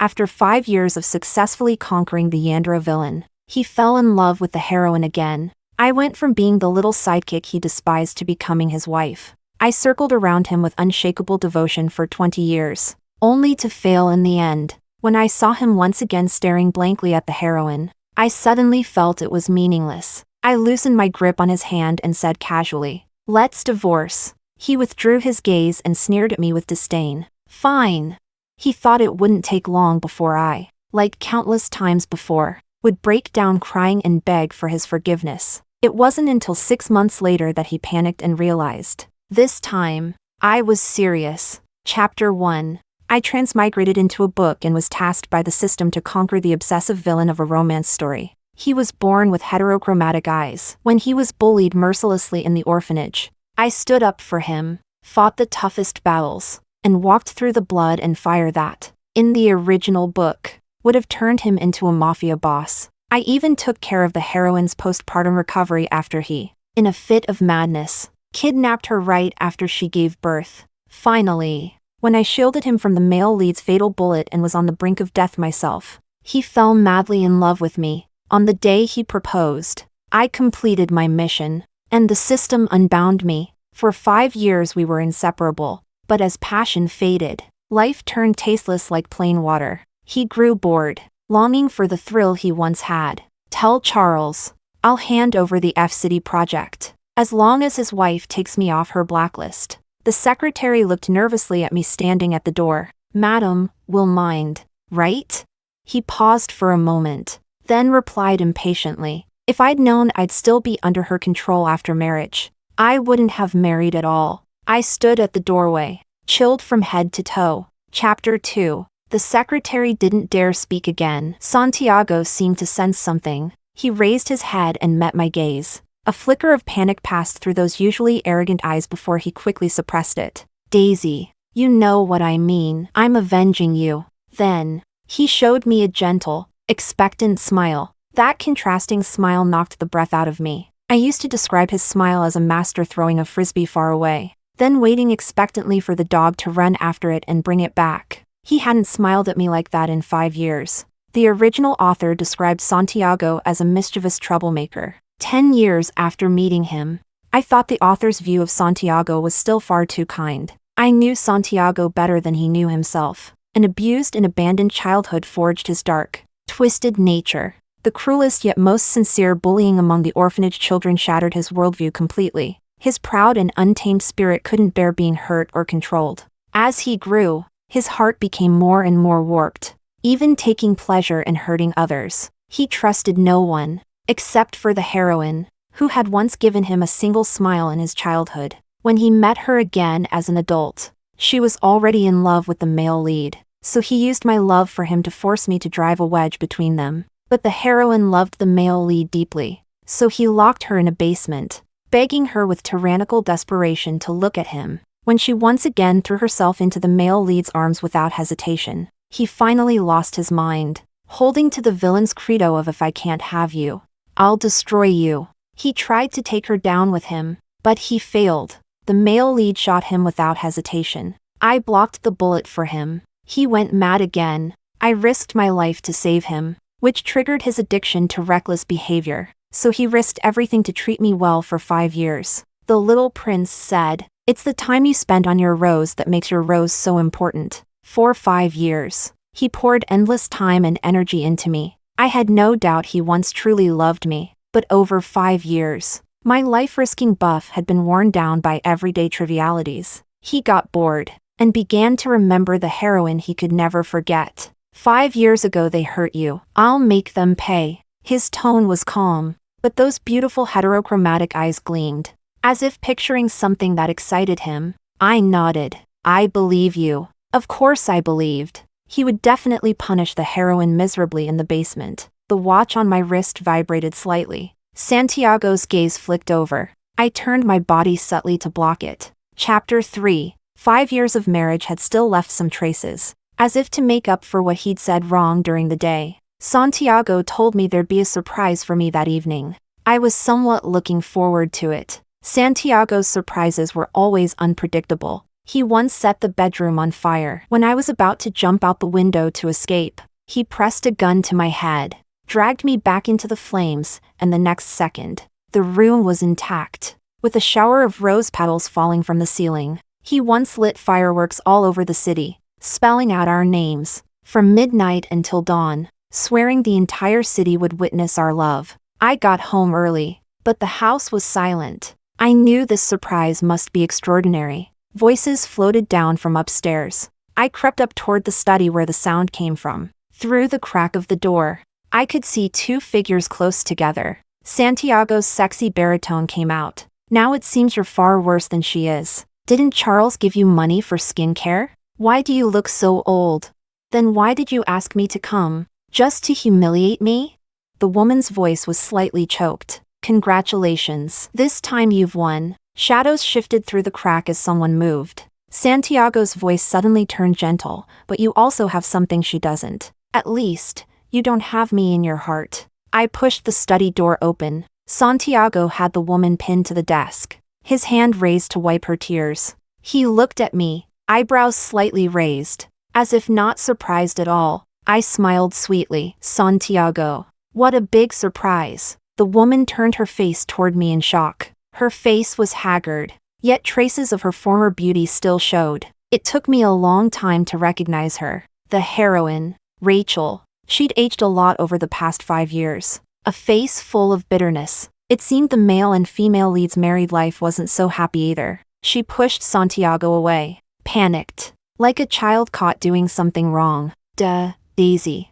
After 5 years of successfully conquering the yandere villain, he fell in love with the heroine again. I went from being the little sidekick he despised to becoming his wife. I circled around him with unshakable devotion for 20 years, only to fail in the end. When I saw him once again staring blankly at the heroine, I suddenly felt it was meaningless. I loosened my grip on his hand and said casually, "Let's divorce." He withdrew his gaze and sneered at me with disdain. Fine. He thought it wouldn't take long before I, like countless times before, would break down crying and beg for his forgiveness. It wasn't until 6 months later that he panicked and realized. This time, I was serious. Chapter 1. I transmigrated into a book and was tasked by the system to conquer the obsessive villain of a romance story. He was born with heterochromatic eyes. When he was bullied mercilessly in the orphanage, I stood up for him, fought the toughest battles, and walked through the blood and fire that, in the original book, would have turned him into a mafia boss. I even took care of the heroine's postpartum recovery after he, in a fit of madness, kidnapped her right after she gave birth. Finally, when I shielded him from the male lead's fatal bullet and was on the brink of death myself, he fell madly in love with me. On the day he proposed, I completed my mission, and the system unbound me. For 5 years we were inseparable, but as passion faded, life turned tasteless like plain water. He grew bored, longing for the thrill he once had. Tell Charles, I'll hand over the F-City project, as long as his wife takes me off her blacklist. The secretary looked nervously at me standing at the door. Madam, will mind, right? He paused for a moment, then replied impatiently, if I'd known I'd still be under her control after marriage, I wouldn't have married at all. I stood at the doorway, chilled from head to toe. Chapter 2. The secretary didn't dare speak again. Santiago seemed to sense something. He raised his head and met my gaze. A flicker of panic passed through those usually arrogant eyes before he quickly suppressed it. Daisy, you know what I mean. I'm avenging you. Then, he showed me a gentle, expectant smile. That contrasting smile knocked the breath out of me. I used to describe his smile as a master throwing a frisbee far away, then waiting expectantly for the dog to run after it and bring it back. He hadn't smiled at me like that in 5 years. The original author described Santiago as a mischievous troublemaker. 10 years after meeting him, I thought the author's view of Santiago was still far too kind. I knew Santiago better than he knew himself. An abused and abandoned childhood forged his dark, twisted nature. The cruelest yet most sincere bullying among the orphanage children shattered his worldview completely. His proud and untamed spirit couldn't bear being hurt or controlled. As he grew, his heart became more and more warped, even taking pleasure in hurting others. He trusted no one, except for the heroine, who had once given him a single smile in his childhood. When he met her again as an adult, she was already in love with the male lead, so he used my love for him to force me to drive a wedge between them. But the heroine loved the male lead deeply, so he locked her in a basement, begging her with tyrannical desperation to look at him. When she once again threw herself into the male lead's arms without hesitation, he finally lost his mind, holding to the villain's credo of if I can't have you, I'll destroy you. He tried to take her down with him, but he failed. The male lead shot him without hesitation. I blocked the bullet for him. He went mad again. I risked my life to save him, which triggered his addiction to reckless behavior. So he risked everything to treat me well for 5 years. The little prince said, "It's the time you spend on your rose that makes your rose so important." For 5 years, he poured endless time and energy into me. I had no doubt he once truly loved me, but over 5 years, my life-risking buff had been worn down by everyday trivialities. He got bored, and began to remember the heroine he could never forget. 5 years ago they hurt you. I'll make them pay. His tone was calm, but those beautiful heterochromatic eyes gleamed, as if picturing something that excited him. I nodded. I believe you. Of course I believed. He would definitely punish the heroine miserably in the basement. The watch on my wrist vibrated slightly. Santiago's gaze flicked over. I turned my body subtly to block it. Chapter 3. 5 years of marriage had still left some traces. As if to make up for what he'd said wrong during the day, Santiago told me there'd be a surprise for me that evening. I was somewhat looking forward to it. Santiago's surprises were always unpredictable. He once set the bedroom on fire. When I was about to jump out the window to escape, he pressed a gun to my head, dragged me back into the flames, and the next second, the room was intact, with a shower of rose petals falling from the ceiling. He once lit fireworks all over the city, spelling out our names, from midnight until dawn, swearing the entire city would witness our love. I got home early, but the house was silent. I knew this surprise must be extraordinary. Voices floated down from upstairs. I crept up toward the study where the sound came from. Through the crack of the door, I could see two figures close together. Santiago's sexy baritone came out. Now it seems you're far worse than she is. Didn't Charles give you money for skincare? Why do you look so old? Then why did you ask me to come? Just to humiliate me? The woman's voice was slightly choked. Congratulations. This time you've won. Shadows shifted through the crack as someone moved. Santiago's voice suddenly turned gentle, but you also have something she doesn't. At least, you don't have me in your heart. I pushed the study door open. Santiago had the woman pinned to the desk, his hand raised to wipe her tears. He looked at me, eyebrows slightly raised, as if not surprised at all. I smiled sweetly. Santiago. What a big surprise. The woman turned her face toward me in shock. Her face was haggard, yet traces of her former beauty still showed. It took me a long time to recognize her. The heroine, Rachel. She'd aged a lot over the past 5 years. A face full of bitterness. It seemed the male and female lead's married life wasn't so happy either. She pushed Santiago away, panicked, like a child caught doing something wrong. Daisy.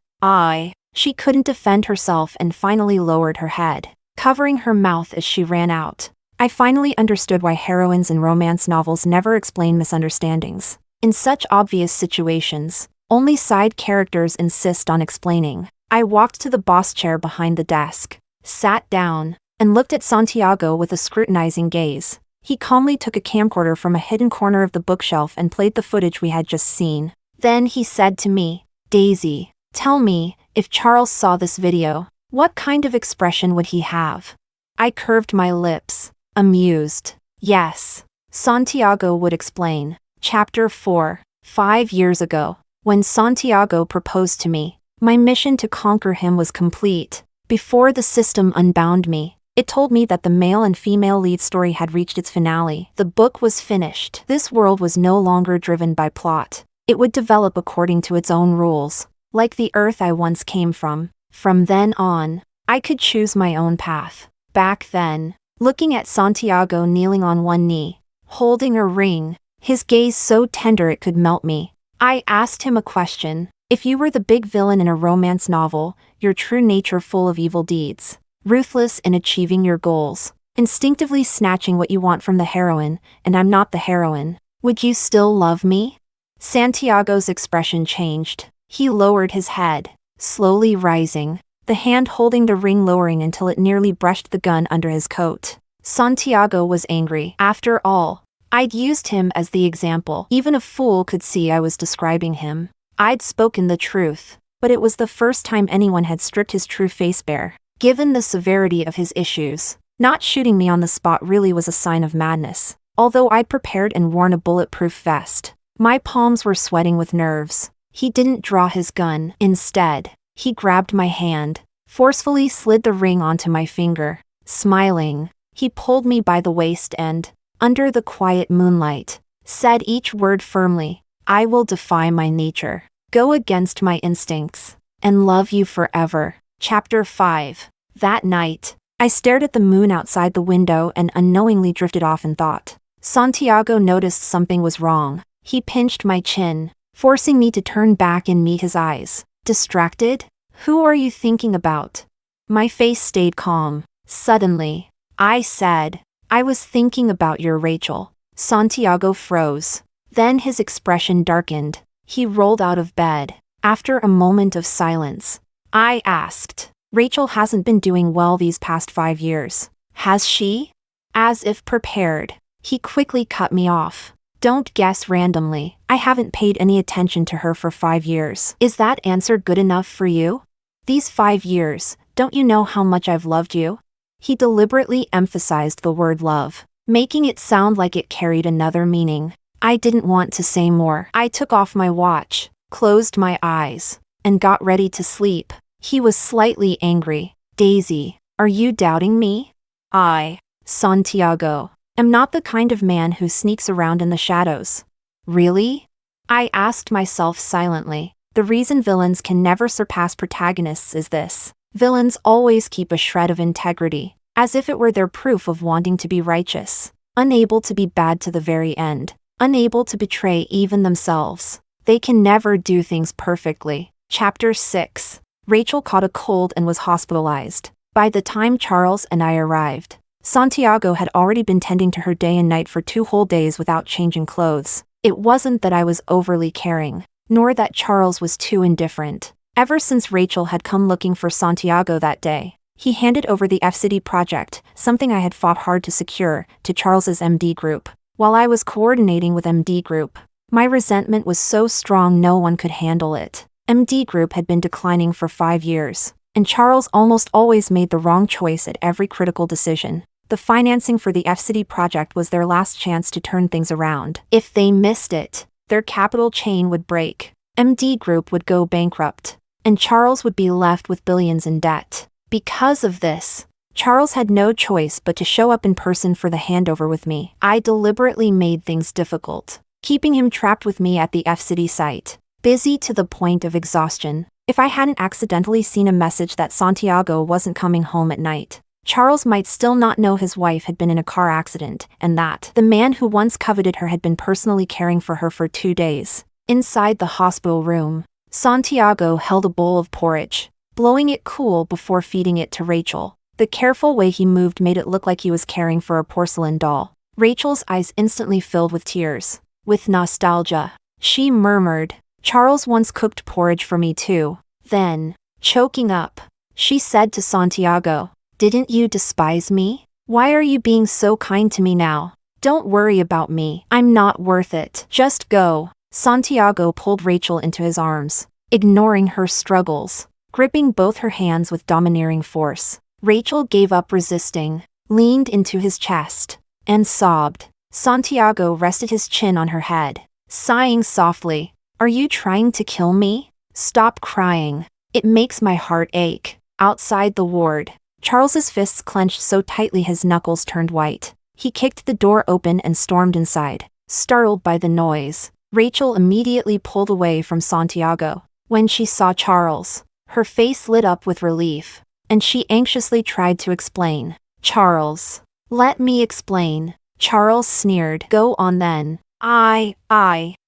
She couldn't defend herself and finally lowered her head, covering her mouth as she ran out. I finally understood why heroines in romance novels never explain misunderstandings. In such obvious situations, only side characters insist on explaining. I walked to the boss chair behind the desk, sat down, and looked at Santiago with a scrutinizing gaze. He calmly took a camcorder from a hidden corner of the bookshelf and played the footage we had just seen. Then he said to me, Daisy, tell me, if Charles saw this video, what kind of expression would he have? I curved my lips, amused. Yes. Santiago would explain. Chapter 4. 5 years ago, when Santiago proposed to me, my mission to conquer him was complete. Before the system unbound me, it told me that the male and female lead story had reached its finale. The book was finished. This world was no longer driven by plot. It would develop according to its own rules, like the earth I once came from. From then on, I could choose my own path. Back then, looking at Santiago kneeling on one knee, holding a ring, his gaze so tender it could melt me, I asked him a question. If you were the big villain in a romance novel, your true nature full of evil deeds, ruthless in achieving your goals, instinctively snatching what you want from the heroine, and I'm not the heroine, would you still love me? Santiago's expression changed. He lowered his head, slowly rising, the hand holding the ring lowering until it nearly brushed the gun under his coat. Santiago was angry. After all, I'd used him as the example. Even a fool could see I was describing him. I'd spoken the truth, but it was the first time anyone had stripped his true face bare. Given the severity of his issues, not shooting me on the spot really was a sign of madness. Although I'd prepared and worn a bulletproof vest, my palms were sweating with nerves. He didn't draw his gun. Instead, he grabbed my hand, forcefully slid the ring onto my finger. Smiling, he pulled me by the waist and, under the quiet moonlight, said each word firmly. I will defy my nature, go against my instincts, and love you forever. Chapter 5. That night, I stared at the moon outside the window and unknowingly drifted off in thought. Santiago noticed something was wrong. He pinched my chin, forcing me to turn back and meet his eyes. Distracted? Who are you thinking about? My face stayed calm. Suddenly, I said, I was thinking about your Rachel. Santiago froze. Then his expression darkened. He rolled out of bed. After a moment of silence, I asked, Rachel hasn't been doing well these past 5 years, has she? As if prepared, he quickly cut me off. Don't guess randomly. I haven't paid any attention to her for 5 years. Is that answer good enough for you? These 5 years, don't you know how much I've loved you? He deliberately emphasized the word love, making it sound like it carried another meaning. I didn't want to say more. I took off my watch, closed my eyes, and got ready to sleep. He was slightly angry. Daisy, are you doubting me? I, Santiago, am not the kind of man who sneaks around in the shadows. Really? I asked myself silently. The reason villains can never surpass protagonists is this. Villains always keep a shred of integrity, as if it were their proof of wanting to be righteous. Unable to be bad to the very end. Unable to betray even themselves. They can never do things perfectly. Chapter 6. Rachel caught a cold and was hospitalized. By the time Charles and I arrived, Santiago had already been tending to her day and night for 2 whole days without changing clothes. It wasn't that I was overly caring, nor that Charles was too indifferent. Ever since Rachel had come looking for Santiago that day, he handed over the FCD project, something I had fought hard to secure, to Charles's MD group. While I was coordinating with MD group, my resentment was so strong no one could handle it. MD group had been declining for 5 years, and Charles almost always made the wrong choice at every critical decision. The financing for the FCD project was their last chance to turn things around. If they missed it, their capital chain would break, MD Group would go bankrupt, and Charles would be left with billions in debt. Because of this, Charles had no choice but to show up in person for the handover with me. I deliberately made things difficult, keeping him trapped with me at the FCD site, busy to the point of exhaustion. If I hadn't accidentally seen a message that Santiago wasn't coming home at night, Charles might still not know his wife had been in a car accident, and that the man who once coveted her had been personally caring for her for 2 days. Inside the hospital room, Santiago held a bowl of porridge, blowing it cool before feeding it to Rachel. The careful way he moved made it look like he was caring for a porcelain doll. Rachel's eyes instantly filled with tears. With nostalgia, she murmured, "Charles once cooked porridge for me too." Then, choking up, she said to Santiago, "Didn't you despise me? Why are you being so kind to me now? Don't worry about me. I'm not worth it. Just go." Santiago pulled Rachel into his arms, ignoring her struggles, gripping both her hands with domineering force. Rachel gave up resisting, leaned into his chest, and sobbed. Santiago rested his chin on her head, sighing softly. "Are you trying to kill me? Stop crying. It makes my heart ache." Outside the ward, Charles's fists clenched so tightly his knuckles turned white. He kicked the door open and stormed inside. Startled by the noise, Rachel immediately pulled away from Santiago. When she saw Charles, her face lit up with relief, and she anxiously tried to explain. "Charles, let me explain." Charles sneered. "Go on then." I.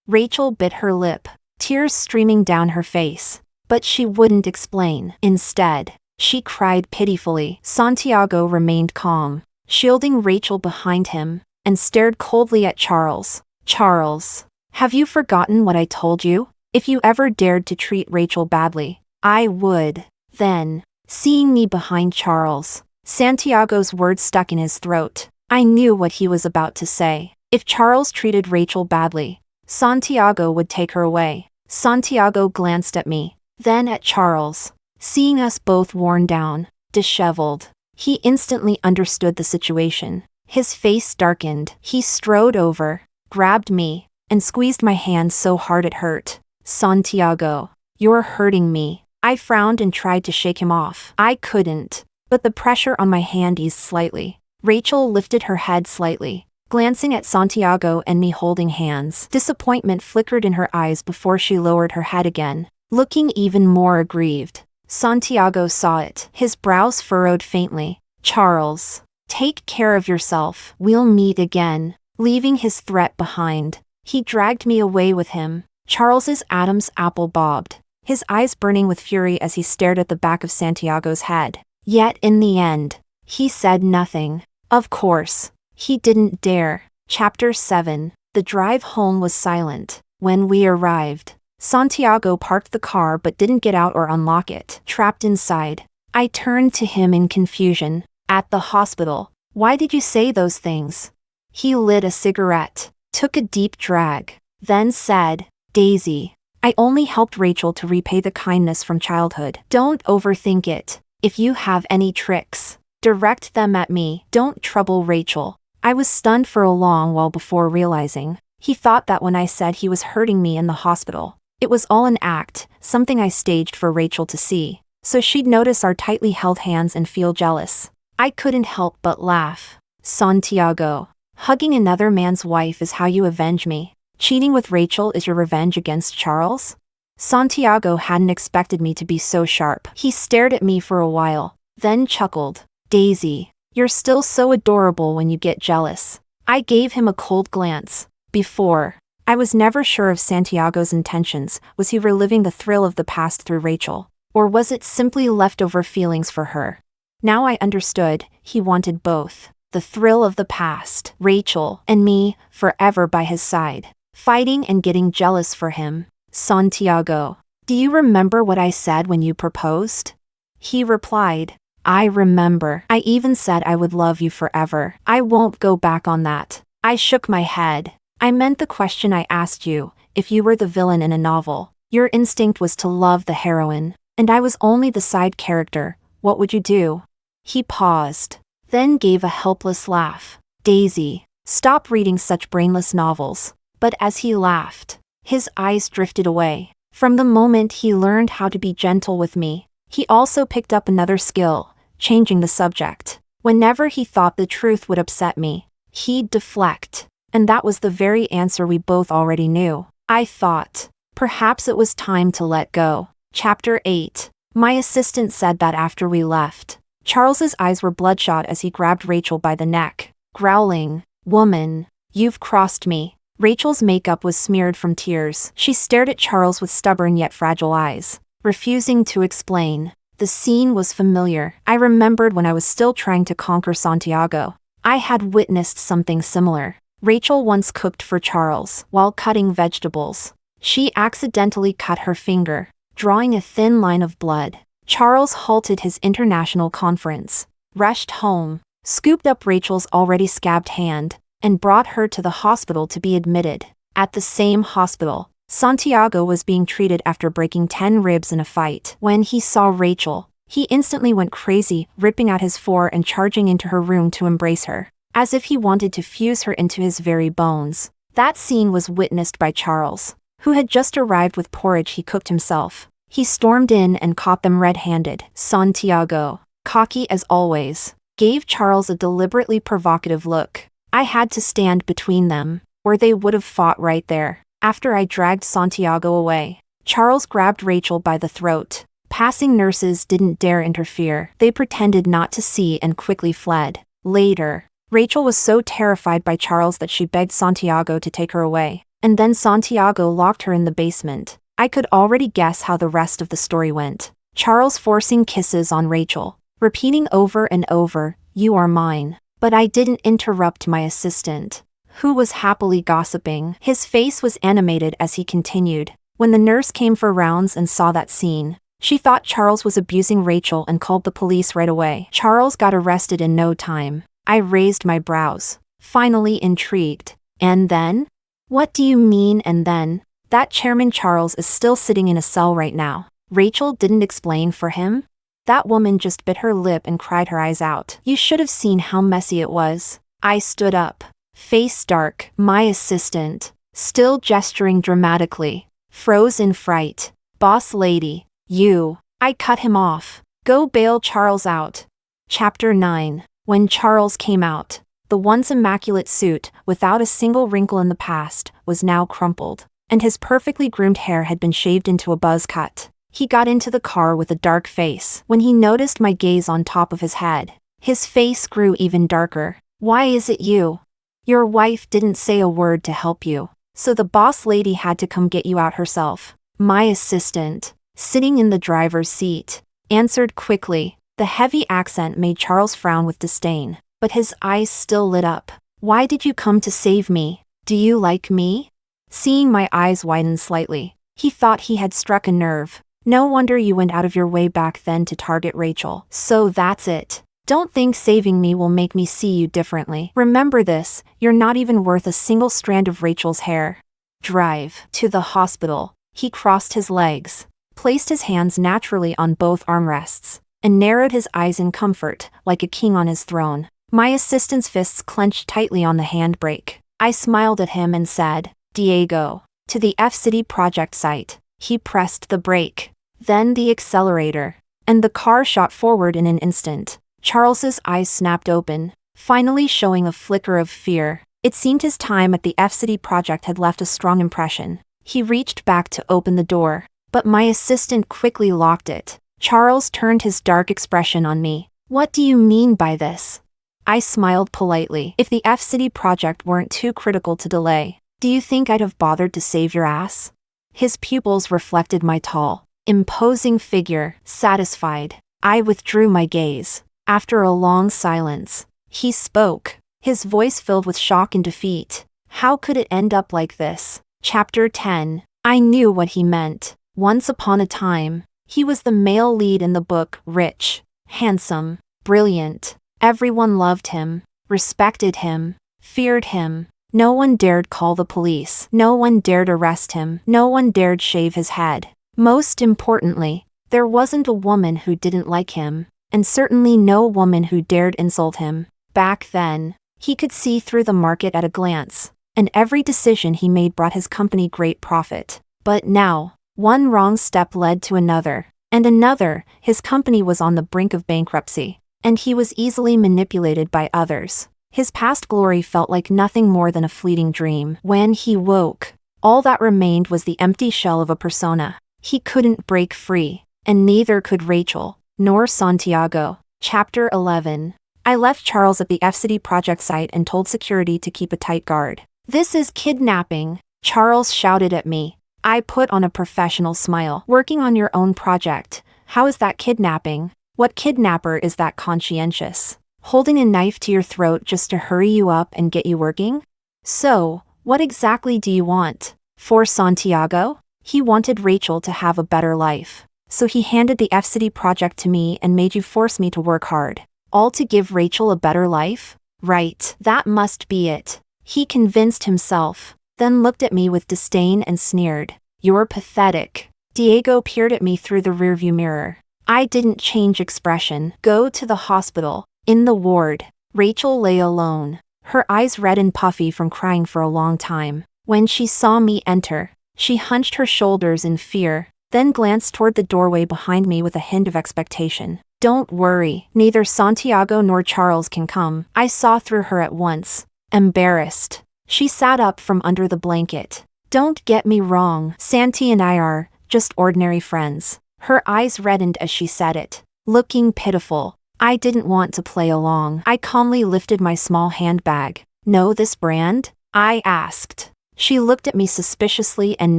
Rachel bit her lip, tears streaming down her face, but she wouldn't explain. Instead, she cried pitifully. Santiago remained calm, shielding Rachel behind him, and stared coldly at Charles. "Charles, have you forgotten what I told you? If you ever dared to treat Rachel badly, I would." Then, seeing me behind Charles, Santiago's words stuck in his throat. I knew what he was about to say. If Charles treated Rachel badly, Santiago would take her away. Santiago glanced at me, then at Charles. Seeing us both worn down, disheveled, he instantly understood the situation. His face darkened. He strode over, grabbed me, and squeezed my hand so hard it hurt. "Santiago, you're hurting me." I frowned and tried to shake him off. I couldn't, but the pressure on my hand eased slightly. Rachel lifted her head slightly, glancing at Santiago and me holding hands. Disappointment flickered in her eyes before she lowered her head again, looking even more aggrieved. Santiago saw it. His brows furrowed faintly. "Charles, take care of yourself. We'll meet again." Leaving his threat behind, he dragged me away with him. Charles's Adam's apple bobbed, his eyes burning with fury as he stared at the back of Santiago's head. Yet in the end, he said nothing. Of course, he didn't dare. Chapter 7. The drive home was silent. When we arrived, Santiago parked the car but didn't get out or unlock it. Trapped inside, I turned to him in confusion. "At the hospital, why did you say those things?" He lit a cigarette, took a deep drag, then said, "Daisy, I only helped Rachel to repay the kindness from childhood. Don't overthink it. If you have any tricks, direct them at me. Don't trouble Rachel." I was stunned for a long while before realizing, He thought that when I said he was hurting me in the hospital, it was all an act, something I staged for Rachel to see, so she'd notice our tightly held hands and feel jealous. I couldn't help but laugh. Santiago, hugging another man's wife is how you avenge me. Cheating with Rachel is your revenge against Charles? Santiago hadn't expected me to be so sharp. He stared at me for a while, then chuckled. Daisy, you're still so adorable when you get jealous. I gave him a cold glance. Before, I was never sure of Santiago's intentions. Was he reliving the thrill of the past through Rachel? Or was it simply leftover feelings for her? Now I understood, he wanted both. The thrill of the past, Rachel, and me, forever by his side, fighting and getting jealous for him. Santiago, do you remember what I said when you proposed? He replied, I remember. I even said I would love you forever. I won't go back on that. I shook my head. I meant the question I asked you. If you were the villain in a novel, your instinct was to love the heroine, and I was only the side character, what would you do? He paused, then gave a helpless laugh. Daisy, stop reading such brainless novels. But as he laughed, his eyes drifted away. From the moment he learned how to be gentle with me, he also picked up another skill, changing the subject. Whenever he thought the truth would upset me, he'd deflect. And that was the very answer we both already knew. I thought, perhaps it was time to let go. Chapter 8. My assistant said that after we left, Charles's eyes were bloodshot as he grabbed Rachel by the neck, growling, Woman, you've crossed me. Rachel's makeup was smeared from tears. She stared at Charles with stubborn yet fragile eyes, refusing to explain. The scene was familiar. I remembered when I was still trying to conquer Santiago. I had witnessed something similar. Rachel once cooked for Charles while cutting vegetables. She accidentally cut her finger, drawing a thin line of blood. Charles halted his international conference, rushed home, scooped up Rachel's already scabbed hand, and brought her to the hospital to be admitted. At the same hospital, Santiago was being treated after breaking 10 ribs in a fight. When he saw Rachel, he instantly went crazy, ripping out his four and charging into her room to embrace her, as if he wanted to fuse her into his very bones. That scene was witnessed by Charles, who had just arrived with porridge he cooked himself. He stormed in and caught them red-handed. Santiago, cocky as always, gave Charles a deliberately provocative look. I had to stand between them, or they would have fought right there. After I dragged Santiago away, Charles grabbed Rachel by the throat. Passing nurses didn't dare interfere. They pretended not to see and quickly fled. Later, Rachel was so terrified by Charles that she begged Santiago to take her away, and then Santiago locked her in the basement. I could already guess how the rest of the story went. Charles forcing kisses on Rachel, repeating over and over, "You are mine." But I didn't interrupt my assistant, who was happily gossiping. His face was animated as he continued. When the nurse came for rounds and saw that scene, she thought Charles was abusing Rachel and called the police right away. Charles got arrested in no time. I raised my brows, finally intrigued. And then? What do you mean and then? That Chairman Charles is still sitting in a cell right now. Rachel didn't explain for him? That woman just bit her lip and cried her eyes out. You should have seen how messy it was. I stood up, face dark. My assistant, still gesturing dramatically, froze in fright. Boss lady, you. I cut him off. Go bail Charles out. Chapter 9. When Charles came out, the once immaculate suit, without a single wrinkle in the past, was now crumpled, and his perfectly groomed hair had been shaved into a buzz cut. He got into the car with a dark face. When he noticed my gaze on top of his head, his face grew even darker. Why is it you? Your wife didn't say a word to help you, so the boss lady had to come get you out herself. My assistant, sitting in the driver's seat, answered quickly. The heavy accent made Charles frown with disdain, but his eyes still lit up. Why did you come to save me? Do you like me? Seeing my eyes widen slightly, he thought he had struck a nerve. No wonder you went out of your way back then to target Rachel. So that's it. Don't think saving me will make me see you differently. Remember this, you're not even worth a single strand of Rachel's hair. Drive to the hospital. He crossed his legs, placed his hands naturally on both armrests, and narrowed his eyes in comfort, like a king on his throne. My assistant's fists clenched tightly on the handbrake. I smiled at him and said, Diego, to the F-City project site. He pressed the brake, then the accelerator, and the car shot forward in an instant. Charles's eyes snapped open, finally showing a flicker of fear. It seemed his time at the F-City project had left a strong impression. He reached back to open the door, but my assistant quickly locked it. Charles turned his dark expression on me. What do you mean by this? I smiled politely. If the F-City project weren't too critical to delay, do you think I'd have bothered to save your ass? His pupils reflected my tall, imposing figure. Satisfied, I withdrew my gaze. After a long silence, he spoke, his voice filled with shock and defeat. How could it end up like this? Chapter 10. I knew what he meant. Once upon a time, he was the male lead in the book, rich, handsome, brilliant. Everyone loved him, respected him, feared him. No one dared call the police. No one dared arrest him. No one dared shave his head. Most importantly, there wasn't a woman who didn't like him, and certainly no woman who dared insult him. Back then, he could see through the market at a glance, and every decision he made brought his company great profit. But now, one wrong step led to another, and another. His company was on the brink of bankruptcy, and he was easily manipulated by others. His past glory felt like nothing more than a fleeting dream. When he woke, all that remained was the empty shell of a persona. He couldn't break free, and neither could Rachel, nor Santiago. Chapter 11. I left Charles at the F-City project site and told security to keep a tight guard. This is kidnapping, Charles shouted at me. I put on a professional smile. Working on your own project, how is that kidnapping? What kidnapper is that conscientious? Holding a knife to your throat just to hurry you up and get you working? So, what exactly do you want? For Santiago? He wanted Rachel to have a better life. So he handed the F-City project to me and made you force me to work hard. All to give Rachel a better life? Right, that must be it. He convinced himself, then looked at me with disdain and sneered. You're pathetic. Diego peered at me through the rearview mirror. I didn't change expression. Go to the hospital. In the ward, Rachel lay alone, her eyes red and puffy from crying for a long time. When she saw me enter, she hunched her shoulders in fear, then glanced toward the doorway behind me with a hint of expectation. Don't worry, neither Santiago nor Charles can come. I saw through her at once. Embarrassed, she sat up from under the blanket. Don't get me wrong, Santi and I are just ordinary friends. Her eyes reddened as she said it, looking pitiful. I didn't want to play along. I calmly lifted my small handbag. Know this brand? I asked. She looked at me suspiciously and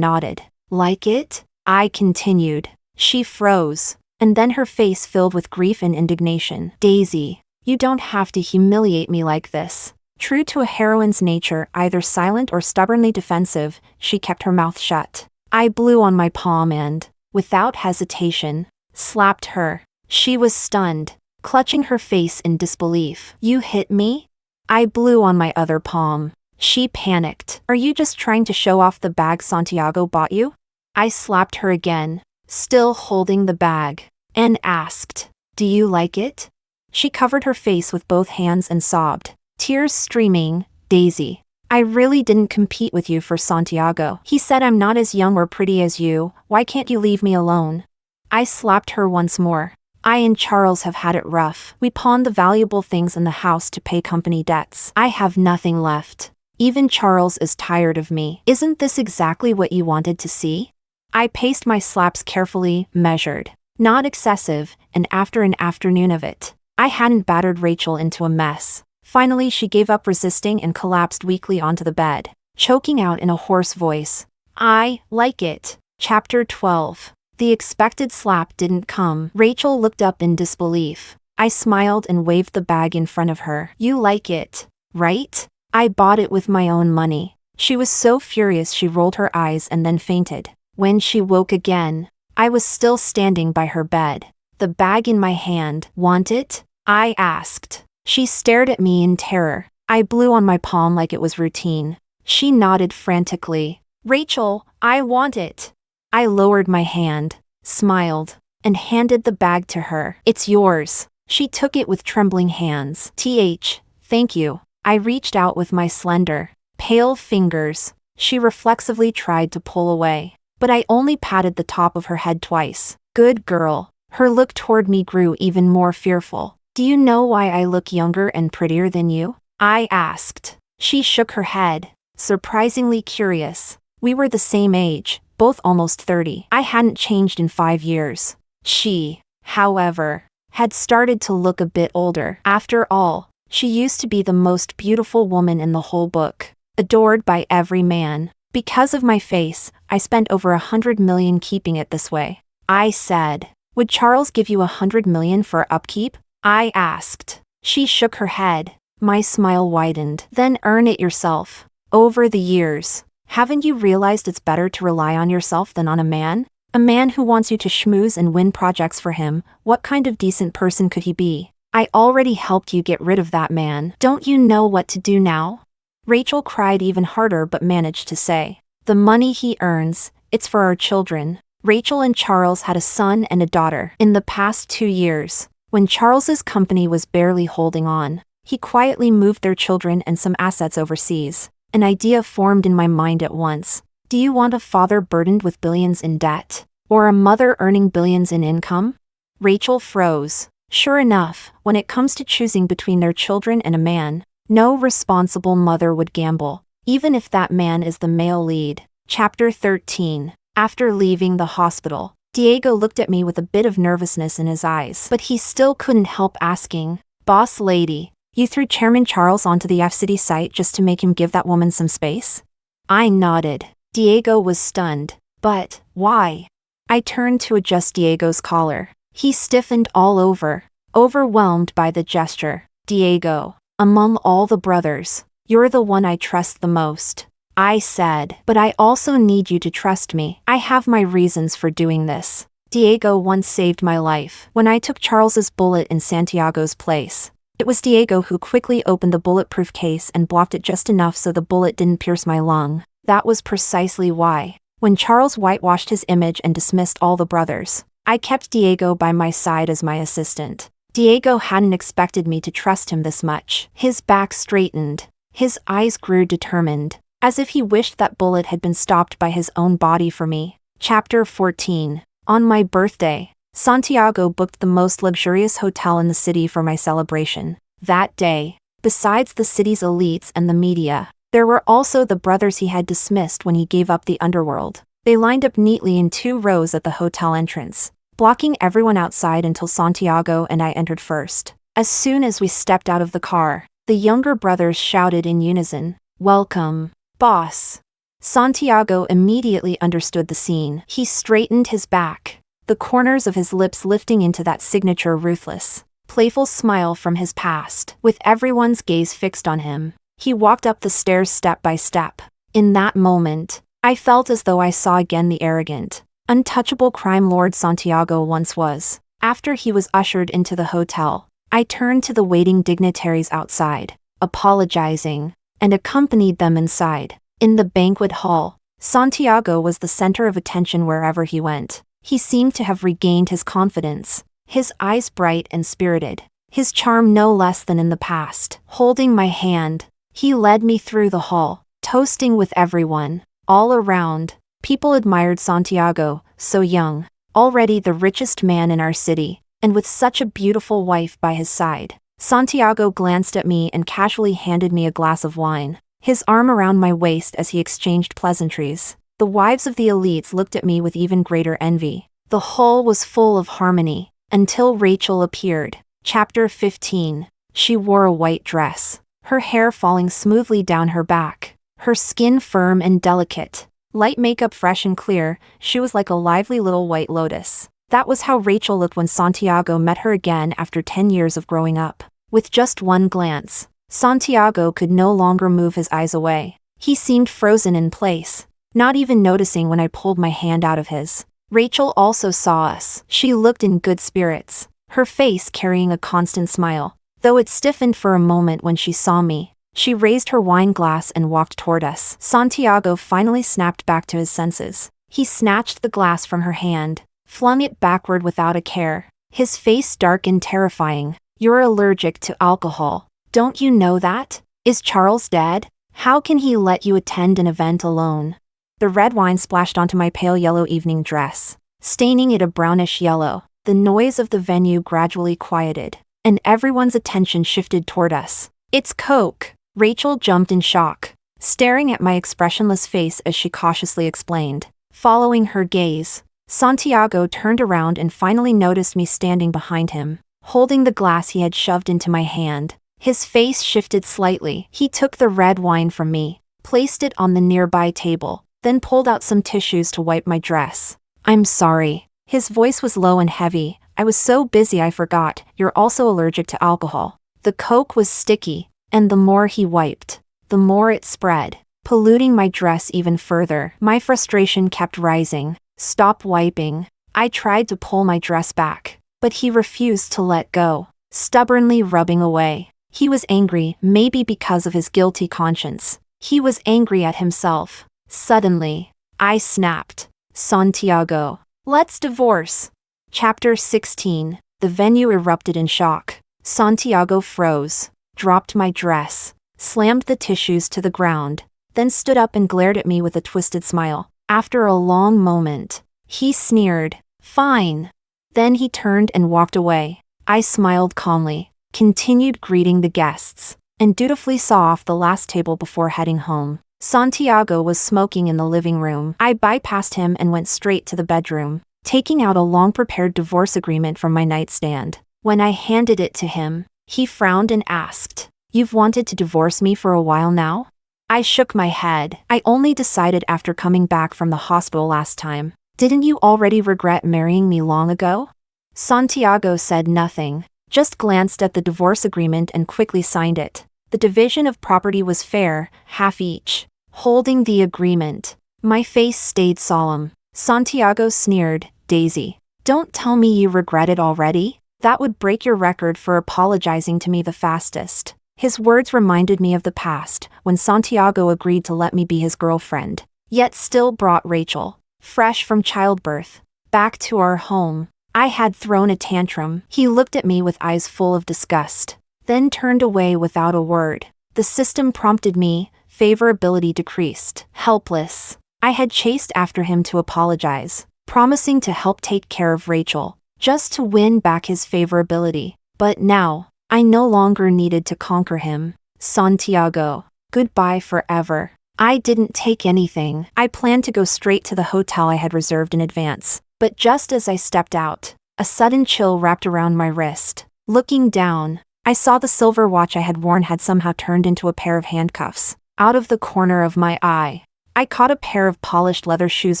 nodded. Like it? I continued. She froze, and then her face filled with grief and indignation. Daisy, you don't have to humiliate me like this. True to a heroine's nature, either silent or stubbornly defensive, she kept her mouth shut. I blew on my palm and, without hesitation, slapped her. She was stunned, clutching her face in disbelief. You hit me? I blew on my other palm. She panicked. Are you just trying to show off the bag Santiago bought you? I slapped her again, still holding the bag, and asked, do you like it? She covered her face with both hands and sobbed, tears streaming. Daisy, I really didn't compete with you for Santiago. He said I'm not as young or pretty as you. Why can't you leave me alone? I slapped her once more. I and Charles have had it rough. We pawned the valuable things in the house to pay company debts. I have nothing left. Even Charles is tired of me. Isn't this exactly what you wanted to see? I paced my slaps carefully, measured, not excessive, and after an afternoon of it, I hadn't battered Rachel into a mess. Finally, she gave up resisting and collapsed weakly onto the bed, choking out in a hoarse voice. I like it. Chapter 12. The expected slap didn't come. Rachel looked up in disbelief. I smiled and waved the bag in front of her. You like it, right? I bought it with my own money. She was so furious she rolled her eyes and then fainted. When she woke again, I was still standing by her bed, the bag in my hand. Want it? I asked. She stared at me in terror. I blew on my palm like it was routine. She nodded frantically. Rachel, I want it. I lowered my hand, smiled, and handed the bag to her. It's yours. She took it with trembling hands. Thank you. I reached out with my slender, pale fingers. She reflexively tried to pull away, but I only patted the top of her head twice. Good girl. Her look toward me grew even more fearful. Do you know why I look younger and prettier than you? I asked. She shook her head, surprisingly curious. We were the same age, both almost 30. I hadn't changed in 5 years. She, however, had started to look a bit older. After all, she used to be the most beautiful woman in the whole book, adored by every man. Because of my face, I spent over 100 million keeping it this way. I said. Would Charles give you 100 million for upkeep? I asked. She shook her head. My smile widened. Then earn it yourself. Over the years, haven't you realized it's better to rely on yourself than on a man? A man who wants you to schmooze and win projects for him. What kind of decent person could he be? I already helped you get rid of that man. Don't you know what to do now? Rachel cried even harder but managed to say, the money he earns, it's for our children. Rachel and Charles had a son and a daughter. In the past 2 years, when Charles's company was barely holding on, he quietly moved their children and some assets overseas. An idea formed in my mind at once. Do you want a father burdened with billions in debt? Or a mother earning billions in income? Rachel froze. Sure enough, when it comes to choosing between their children and a man, no responsible mother would gamble, even if that man is the male lead. Chapter 13. After leaving the hospital, Diego looked at me with a bit of nervousness in his eyes, but he still couldn't help asking, Boss lady, you threw Chairman Charles onto the F-City site just to make him give that woman some space? I nodded. Diego was stunned. But, why? I turned to adjust Diego's collar. He stiffened all over, overwhelmed by the gesture. Diego, among all the brothers, you're the one I trust the most. I said, but I also need you to trust me. I have my reasons for doing this. Diego once saved my life when I took Charles's bullet in Santiago's place. It was Diego who quickly opened the bulletproof case and blocked it just enough so the bullet didn't pierce my lung. That was precisely why, when Charles whitewashed his image and dismissed all the brothers, I kept Diego by my side as my assistant. Diego hadn't expected me to trust him this much. His back straightened. His eyes grew determined, as if he wished that bullet had been stopped by his own body for me. Chapter 14. On my birthday, Santiago booked the most luxurious hotel in the city for my celebration. That day, besides the city's elites and the media, there were also the brothers he had dismissed when he gave up the underworld. They lined up neatly in 2 rows at the hotel entrance, blocking everyone outside until Santiago and I entered first. As soon as we stepped out of the car, the younger brothers shouted in unison, Welcome, boss. Santiago immediately understood the scene. He straightened his back, the corners of his lips lifting into that signature ruthless, playful smile from his past. With everyone's gaze fixed on him, he walked up the stairs step by step. In that moment, I felt as though I saw again the arrogant, untouchable crime lord Santiago once was. After he was ushered into the hotel, I turned to the waiting dignitaries outside, apologizing, and accompanied them inside. In the banquet hall, Santiago was the center of attention wherever he went. He seemed to have regained his confidence, his eyes bright and spirited, his charm no less than in the past. Holding my hand, he led me through the hall, toasting with everyone. All around, people admired Santiago, so young, already the richest man in our city, and with such a beautiful wife by his side. Santiago glanced at me and casually handed me a glass of wine, his arm around my waist as he exchanged pleasantries. The wives of the elites looked at me with even greater envy. The hall was full of harmony, until Rachel appeared. Chapter 15. She wore a white dress, her hair falling smoothly down her back, her skin firm and delicate. Light makeup fresh and clear, she was like a lively little white lotus. That was how Rachel looked when Santiago met her again after 10 years of growing up. With just one glance, Santiago could no longer move his eyes away. He seemed frozen in place, not even noticing when I pulled my hand out of his. Rachel also saw us. She looked in good spirits, her face carrying a constant smile. Though it stiffened for a moment when she saw me, she raised her wine glass and walked toward us. Santiago finally snapped back to his senses. He snatched the glass from her hand, flung it backward without a care, his face dark and terrifying. You're allergic to alcohol. Don't you know that? Is Charles dead? How can he let you attend an event alone? The red wine splashed onto my pale yellow evening dress, staining it a brownish yellow. The noise of the venue gradually quieted, and everyone's attention shifted toward us. It's Coke! Rachel jumped in shock, staring at my expressionless face as she cautiously explained. Following her gaze, Santiago turned around and finally noticed me standing behind him, holding the glass he had shoved into my hand. His face shifted slightly. He took the red wine from me, placed it on the nearby table, then pulled out some tissues to wipe my dress. I'm sorry. His voice was low and heavy. I was so busy I forgot. You're also allergic to alcohol. The Coke was sticky, and the more he wiped, the more it spread, polluting my dress even further. My frustration kept rising. Stop wiping. I tried to pull my dress back, but he refused to let go, stubbornly rubbing away. He was angry, maybe because of his guilty conscience. He was angry at himself. Suddenly, I snapped. Santiago, let's divorce. Chapter 16. The venue erupted in shock. Santiago froze, dropped my dress, slammed the tissues to the ground, then stood up and glared at me with a twisted smile. After a long moment, he sneered, "Fine." Then he turned and walked away. I smiled calmly, continued greeting the guests, and dutifully saw off the last table before heading home. Santiago was smoking in the living room. I bypassed him and went straight to the bedroom, taking out a long-prepared divorce agreement from my nightstand. When I handed it to him, he frowned and asked, "You've wanted to divorce me for a while now?" I shook my head. I only decided after coming back from the hospital last time. Didn't you already regret marrying me long ago? Santiago said nothing, just glanced at the divorce agreement and quickly signed it. The division of property was fair, half each. Holding the agreement, my face stayed solemn. Santiago sneered, "Daisy, don't tell me you regret it already. That would break your record for apologizing to me the fastest." His words reminded me of the past, when Santiago agreed to let me be his girlfriend, yet still brought Rachel, fresh from childbirth, back to our home. I had thrown a tantrum. He looked at me with eyes full of disgust, then turned away without a word. The system prompted me, favorability decreased. Helpless, I had chased after him to apologize, promising to help take care of Rachel, just to win back his favorability. But now, I no longer needed to conquer him. Santiago, goodbye forever. I didn't take anything. I planned to go straight to the hotel I had reserved in advance, but just as I stepped out, a sudden chill wrapped around my wrist. Looking down, I saw the silver watch I had worn had somehow turned into a pair of handcuffs. Out of the corner of my eye, I caught a pair of polished leather shoes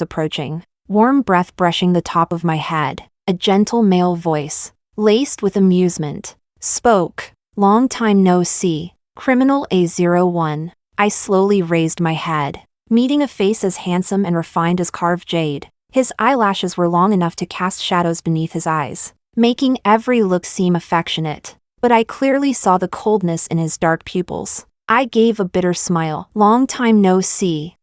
approaching, warm breath brushing the top of my head. A gentle male voice, laced with amusement, spoke. "Long time no see, criminal A01. I slowly raised my head, meeting a face as handsome and refined as carved jade. His eyelashes were long enough to cast shadows beneath his eyes, making every look seem affectionate. But I clearly saw the coldness in his dark pupils. I gave a bitter smile. "Long time no see.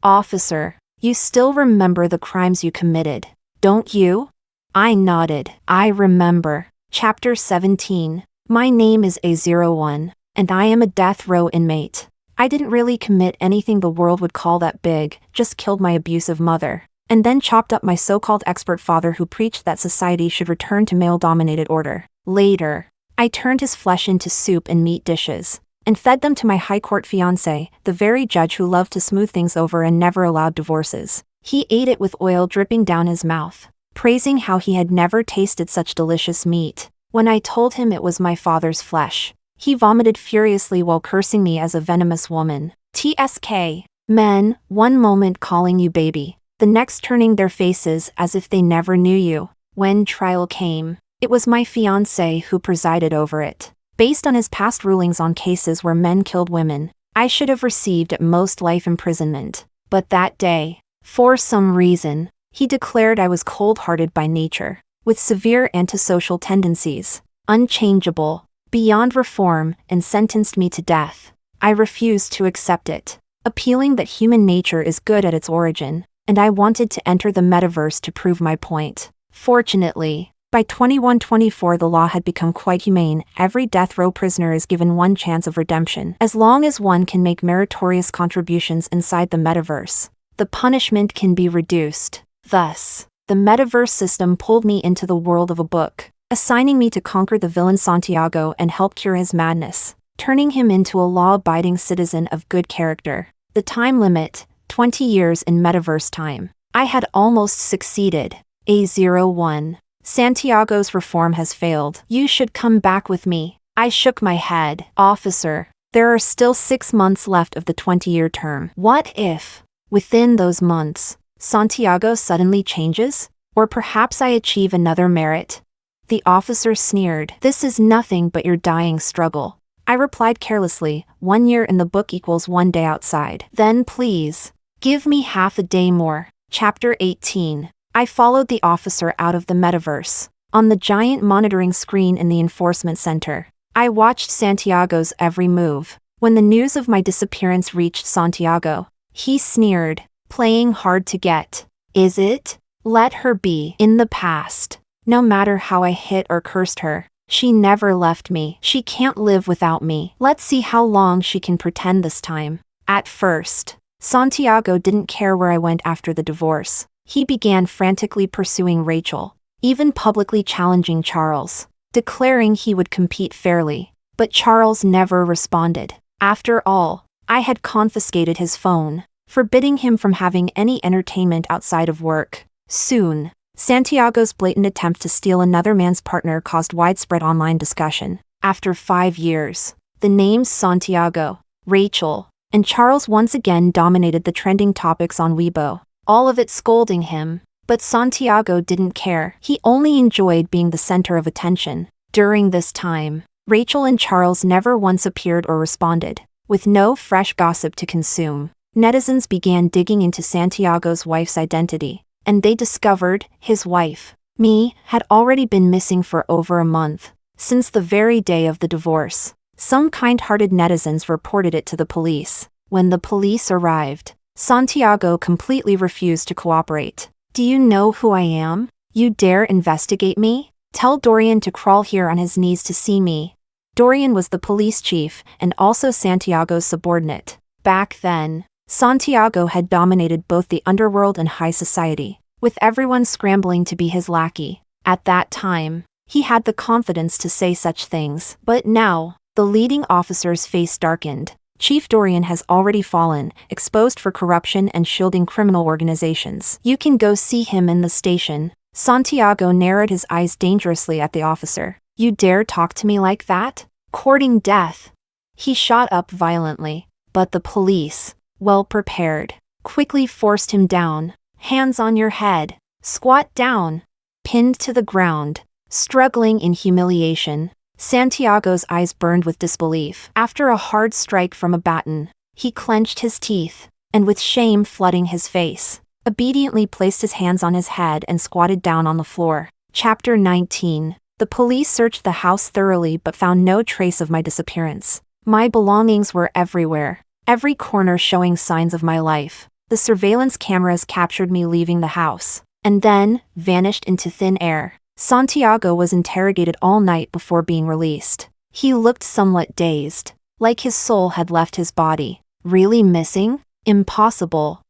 Officer, you still remember the crimes you committed, don't you?" I nodded. "I remember." Chapter 17. My name is A01, and I am a death row inmate. I didn't really commit anything the world would call that big, just killed my abusive mother, and then chopped up my so-called expert father who preached that society should return to male-dominated order. Later, I turned his flesh into soup and meat dishes, and fed them to my high court fiancé, the very judge who loved to smooth things over and never allowed divorces. He ate it with oil dripping down his mouth, praising how he had never tasted such delicious meat. When I told him it was my father's flesh, he vomited furiously while cursing me as a venomous woman. TSK. Men, one moment calling you baby, the next turning their faces as if they never knew you. When trial came, it was my fiancé who presided over it. Based on his past rulings on cases where men killed women, I should have received at most life imprisonment. But that day, for some reason, he declared I was cold-hearted by nature, with severe antisocial tendencies, unchangeable, beyond reform, and sentenced me to death. I refused to accept it, appealing that human nature is good at its origin, and I wanted to enter the metaverse to prove my point. Fortunately, By 2124, the law had become quite humane. Every death row prisoner is given one chance of redemption, as long as one can make meritorious contributions inside the metaverse. The punishment can be reduced. Thus, the metaverse system pulled me into the world of a book, assigning me to conquer the villain Santiago and help cure his madness, turning him into a law-abiding citizen of good character. The time limit, 20 years in metaverse time. I had almost succeeded. A01. Santiago's reform has failed. You should come back with me. I shook my head. Officer, there are still 6 months left of the 20-year term. What if, within those months, Santiago suddenly changes? Or perhaps I achieve another merit? The officer sneered. This is nothing but your dying struggle. I replied carelessly, 1 year in the book equals 1 day outside. Then please, give me half a day more. Chapter 18. I followed the officer out of the metaverse. On the giant monitoring screen in the enforcement center, I watched Santiago's every move. When the news of my disappearance reached Santiago, he sneered, playing hard to get. Is it? Let her be. In the past, no matter how I hit or cursed her, she never left me. She can't live without me. Let's see how long she can pretend this time. At first, Santiago didn't care where I went after the divorce. He began frantically pursuing Rachel, even publicly challenging Charles, declaring he would compete fairly. But Charles never responded. After all, I had confiscated his phone, forbidding him from having any entertainment outside of work. Soon, Santiago's blatant attempt to steal another man's partner caused widespread online discussion. After 5 years, the names Santiago, Rachel, and Charles once again dominated the trending topics on Weibo. All of it scolding him, but Santiago didn't care. He only enjoyed being the center of attention. During this time, Rachel and Charles never once appeared or responded. With no fresh gossip to consume, netizens began digging into Santiago's wife's identity, and they discovered his wife, me, had already been missing for over a month, since the very day of the divorce. Some kind-hearted netizens reported it to the police. When the police arrived, Santiago completely refused to cooperate. Do you know who I am? You dare investigate me? Tell Dorian to crawl here on his knees to see me. Dorian was the police chief and also Santiago's subordinate. Back then, Santiago had dominated both the underworld and high society, with everyone scrambling to be his lackey. At that time, he had the confidence to say such things. But now, the leading officer's face darkened. Chief Dorian has already fallen, exposed for corruption and shielding criminal organizations. You can go see him in the station. Santiago narrowed his eyes dangerously at the officer. You dare talk to me like that? Courting death. He shot up violently, but the police, well prepared, quickly forced him down. Hands on your head. Squat down. Pinned to the ground, struggling in humiliation. Santiago's eyes burned with disbelief. After a hard strike from a baton, he clenched his teeth, and with shame flooding his face, obediently placed his hands on his head and squatted down on the floor. Chapter 19. The police searched the house thoroughly but found no trace of my disappearance. My belongings were everywhere, every corner showing signs of my life. The surveillance cameras captured me leaving the house, and then vanished into thin air. Santiago was interrogated all night before being released. He looked somewhat dazed, like his soul had left his body. Really missing? Impossible.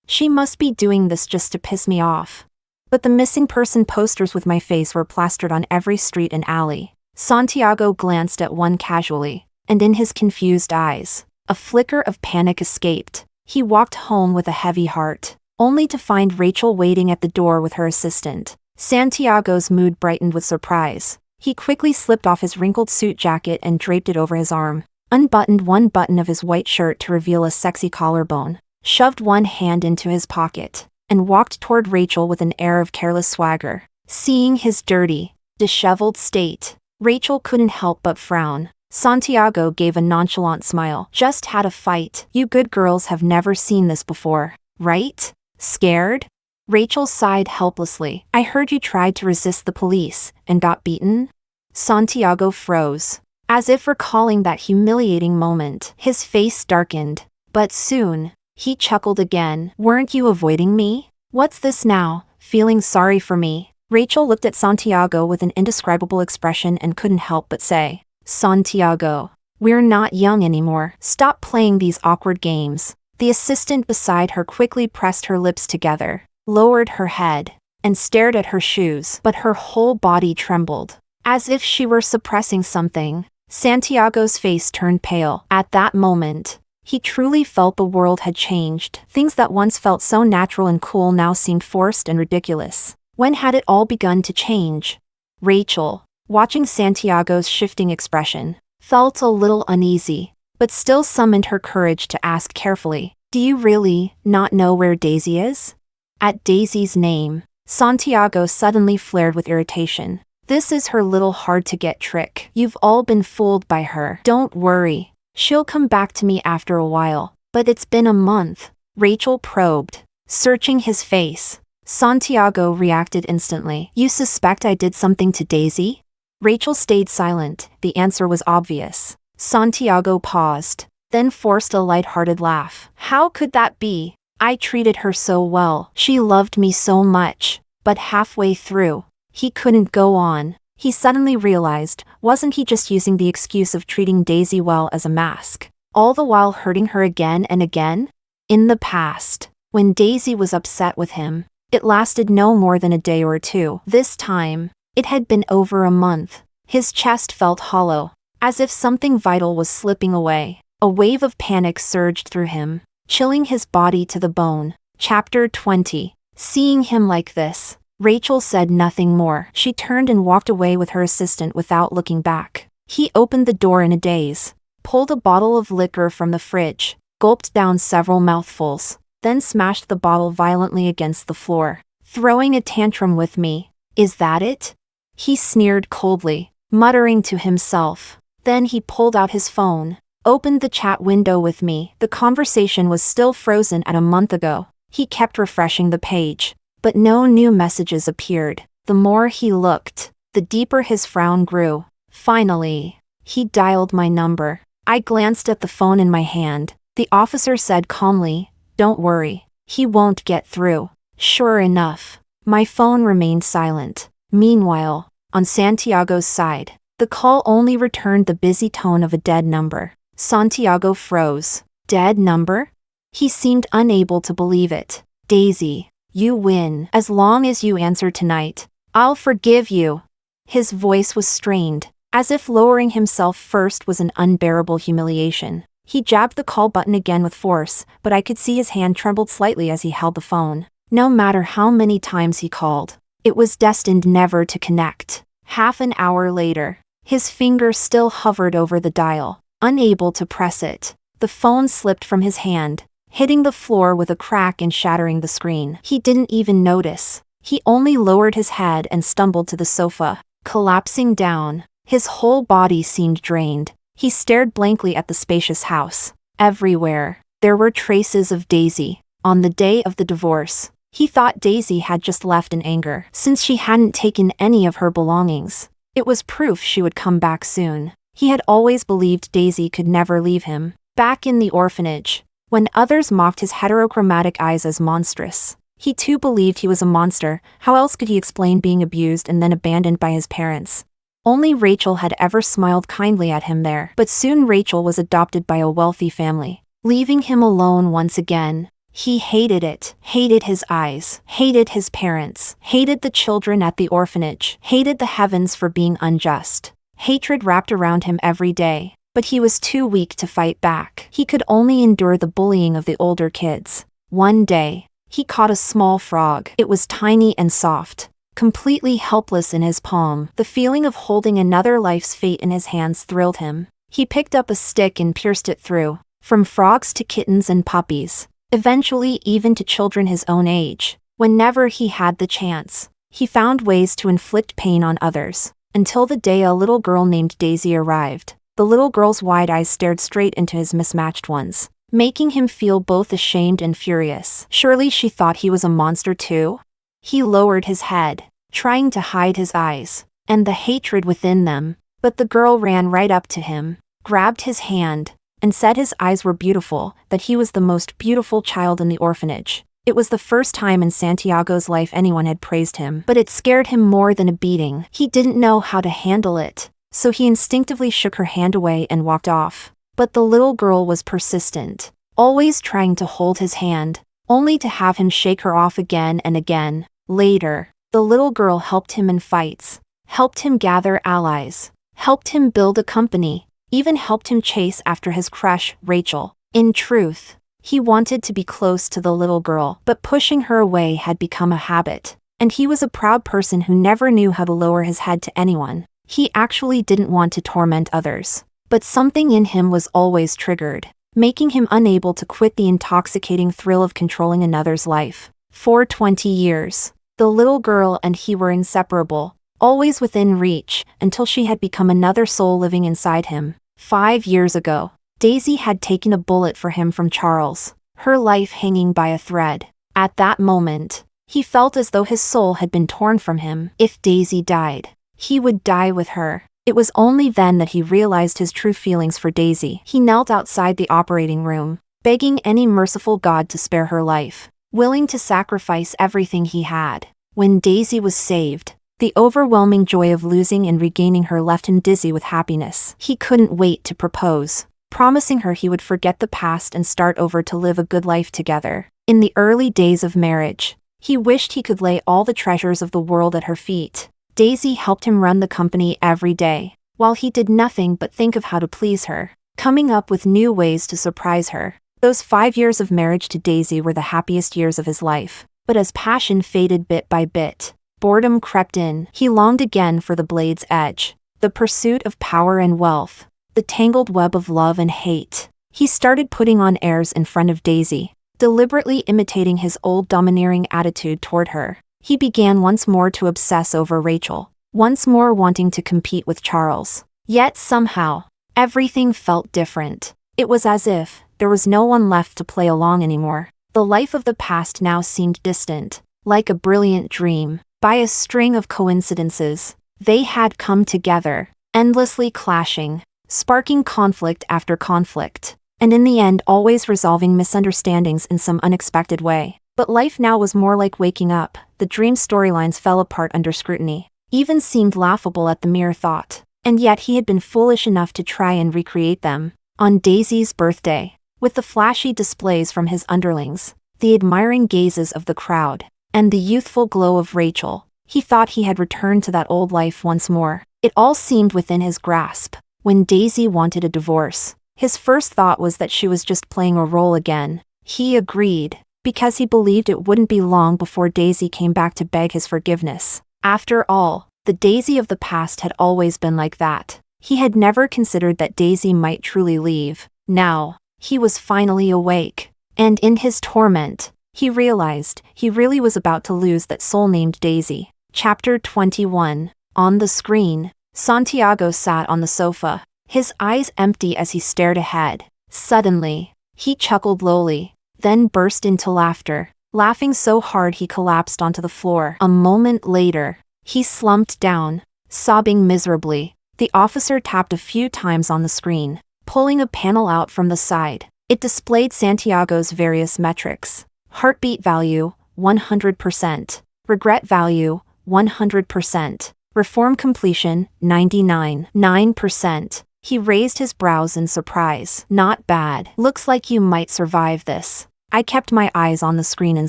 She must be doing this just to piss me off. But the missing person posters with my face were plastered on every street and alley. Santiago glanced at one casually, and in his confused eyes, a flicker of panic escaped. He walked home with a heavy heart, only to find Rachel waiting at the door with her assistant. Santiago's mood brightened with surprise. He quickly slipped off his wrinkled suit jacket and draped it over his arm, unbuttoned one button of his white shirt to reveal a sexy collarbone, shoved one hand into his pocket, and walked toward Rachel with an air of careless swagger. Seeing his dirty, disheveled state, Rachel couldn't help but frown. Santiago gave a nonchalant smile. Just had a fight. You good girls have never seen this before, right? Scared? Rachel sighed helplessly. I heard you tried to resist the police and got beaten? Santiago froze, as if recalling that humiliating moment. His face darkened, but soon, he chuckled again. Weren't you avoiding me? What's this now? Feeling sorry for me? Rachel looked at Santiago with an indescribable expression and couldn't help but say, "Santiago, we're not young anymore. Stop playing these awkward games." The assistant beside her quickly pressed her lips together, lowered her head, and stared at her shoes, but her whole body trembled, as if she were suppressing something. Santiago's face turned pale. At that moment, he truly felt the world had changed. Things that once felt so natural and cool now seemed forced and ridiculous. When had it all begun to change? Rachel, watching Santiago's shifting expression, felt a little uneasy, but still summoned her courage to ask carefully, "Do you really not know where Daisy is?" At Daisy's name, Santiago suddenly flared with irritation. "This is her little hard-to-get trick. You've all been fooled by her. Don't worry. She'll come back to me after a while." "But it's been a month," Rachel probed, searching his face. Santiago reacted instantly. "You suspect I did something to Daisy?" Rachel stayed silent. The answer was obvious. Santiago paused, then forced a light-hearted laugh. "How could that be? I treated her so well. She loved me so much." But halfway through, he couldn't go on. He suddenly realized, wasn't he just using the excuse of treating Daisy well as a mask, all the while hurting her again and again? In the past, when Daisy was upset with him, it lasted no more than a day or two. This time, it had been over a month. His chest felt hollow, as if something vital was slipping away. A wave of panic surged through him, chilling his body to the bone. Chapter 20. Seeing him like this, Rachel said nothing more. She turned and walked away with her assistant without looking back. He opened the door in a daze, pulled a bottle of liquor from the fridge, gulped down several mouthfuls, then smashed the bottle violently against the floor. "Throwing a tantrum with me, is that it?" He sneered coldly, muttering to himself. Then he pulled out his phone, opened the chat window with me. The conversation was still frozen at a month ago. He kept refreshing the page, but no new messages appeared. The more he looked, the deeper his frown grew. Finally, he dialed my number. I glanced at the phone in my hand. The officer said calmly, "Don't worry, he won't get through." Sure enough, my phone remained silent. Meanwhile, on Santiago's side, the call only returned the busy tone of a dead number. Santiago froze. Dead number? He seemed unable to believe it. "Daisy, you win. As long as you answer tonight, I'll forgive you." His voice was strained, as if lowering himself first was an unbearable humiliation. He jabbed the call button again with force, but I could see his hand trembled slightly as he held the phone. No matter how many times he called, it was destined never to connect. Half an hour later, his finger still hovered over the dial, unable to press it. The phone slipped from his hand, hitting the floor with a crack and shattering the screen. He didn't even notice. He only lowered his head and stumbled to the sofa. Collapsing down, his whole body seemed drained. He stared blankly at the spacious house. Everywhere, there were traces of Daisy. On the day of the divorce, he thought Daisy had just left in anger, since she hadn't taken any of her belongings. It was proof she would come back soon. He had always believed Daisy could never leave him. Back in the orphanage, when others mocked his heterochromatic eyes as monstrous, he too believed he was a monster. How else could he explain being abused and then abandoned by his parents? Only Rachel had ever smiled kindly at him there. But soon Rachel was adopted by a wealthy family, leaving him alone once again. He hated it, hated his eyes, hated his parents, hated the children at the orphanage, hated the heavens for being unjust. Hatred wrapped around him every day, but he was too weak to fight back. He could only endure the bullying of the older kids. One day, he caught a small frog. It was tiny and soft, completely helpless in his palm. The feeling of holding another life's fate in his hands thrilled him. He picked up a stick and pierced it through, from frogs to kittens and puppies, eventually even to children his own age. Whenever he had the chance, he found ways to inflict pain on others, until the day a little girl named Daisy arrived. The little girl's wide eyes stared straight into his mismatched ones, making him feel both ashamed and furious. Surely she thought he was a monster too? He lowered his head, trying to hide his eyes, and the hatred within them. But the girl ran right up to him, grabbed his hand, and said his eyes were beautiful, that he was the most beautiful child in the orphanage. It was the first time in Santiago's life anyone had praised him, but it scared him more than a beating. He didn't know how to handle it, so he instinctively shook her hand away and walked off. But the little girl was persistent, always trying to hold his hand, only to have him shake her off again and again. Later, the little girl helped him in fights, helped him gather allies, helped him build a company, even helped him chase after his crush, Rachel. In truth, he wanted to be close to the little girl, but pushing her away had become a habit. And he was a proud person who never knew how to lower his head to anyone. He actually didn't want to torment others. But something in him was always triggered, making him unable to quit the intoxicating thrill of controlling another's life. For 20 years, the little girl and he were inseparable, always within reach, until she had become another soul living inside him. 5 years ago, Daisy had taken a bullet for him from Charles, her life hanging by a thread. At that moment, he felt as though his soul had been torn from him. If Daisy died, he would die with her. It was only then that he realized his true feelings for Daisy. He knelt outside the operating room, begging any merciful God to spare her life, willing to sacrifice everything he had. When Daisy was saved, the overwhelming joy of losing and regaining her left him dizzy with happiness. He couldn't wait to propose, promising her he would forget the past and start over to live a good life together. In the early days of marriage, he wished he could lay all the treasures of the world at her feet. Daisy helped him run the company every day, while he did nothing but think of how to please her, coming up with new ways to surprise her. Those 5 years of marriage to Daisy were the happiest years of his life. But as passion faded bit by bit, boredom crept in. He longed again for the blade's edge, the pursuit of power and wealth, the tangled web of love and hate. He started putting on airs in front of Daisy, deliberately imitating his old domineering attitude toward her. He began once more to obsess over Rachel, once more wanting to compete with Charles. Yet somehow, everything felt different. It was as if there was no one left to play along anymore. The life of the past now seemed distant, like a brilliant dream. By a string of coincidences, they had come together, endlessly clashing, sparking conflict after conflict, and in the end always resolving misunderstandings in some unexpected way. But life now was more like waking up. The dream storylines fell apart under scrutiny, even seemed laughable at the mere thought. And yet he had been foolish enough to try and recreate them. On Daisy's birthday, with the flashy displays from his underlings, the admiring gazes of the crowd, and the youthful glow of Rachel, he thought he had returned to that old life once more. It all seemed within his grasp. When Daisy wanted a divorce, his first thought was that she was just playing a role again. He agreed, because he believed it wouldn't be long before Daisy came back to beg his forgiveness. After all, the Daisy of the past had always been like that. He had never considered that Daisy might truly leave. Now, he was finally awake, and in his torment, he realized he really was about to lose that soul named Daisy. Chapter 21. On the screen, Santiago sat on the sofa, his eyes empty as he stared ahead. Suddenly, he chuckled lowly, then burst into laughter, laughing so hard he collapsed onto the floor. A moment later, he slumped down, sobbing miserably. The officer tapped a few times on the screen, pulling a panel out from the side. It displayed Santiago's various metrics. Heartbeat value, 100%. Regret value, 100%. Reform completion, 99.9%. He raised his brows in surprise. Not bad. Looks like you might survive this. I kept my eyes on the screen in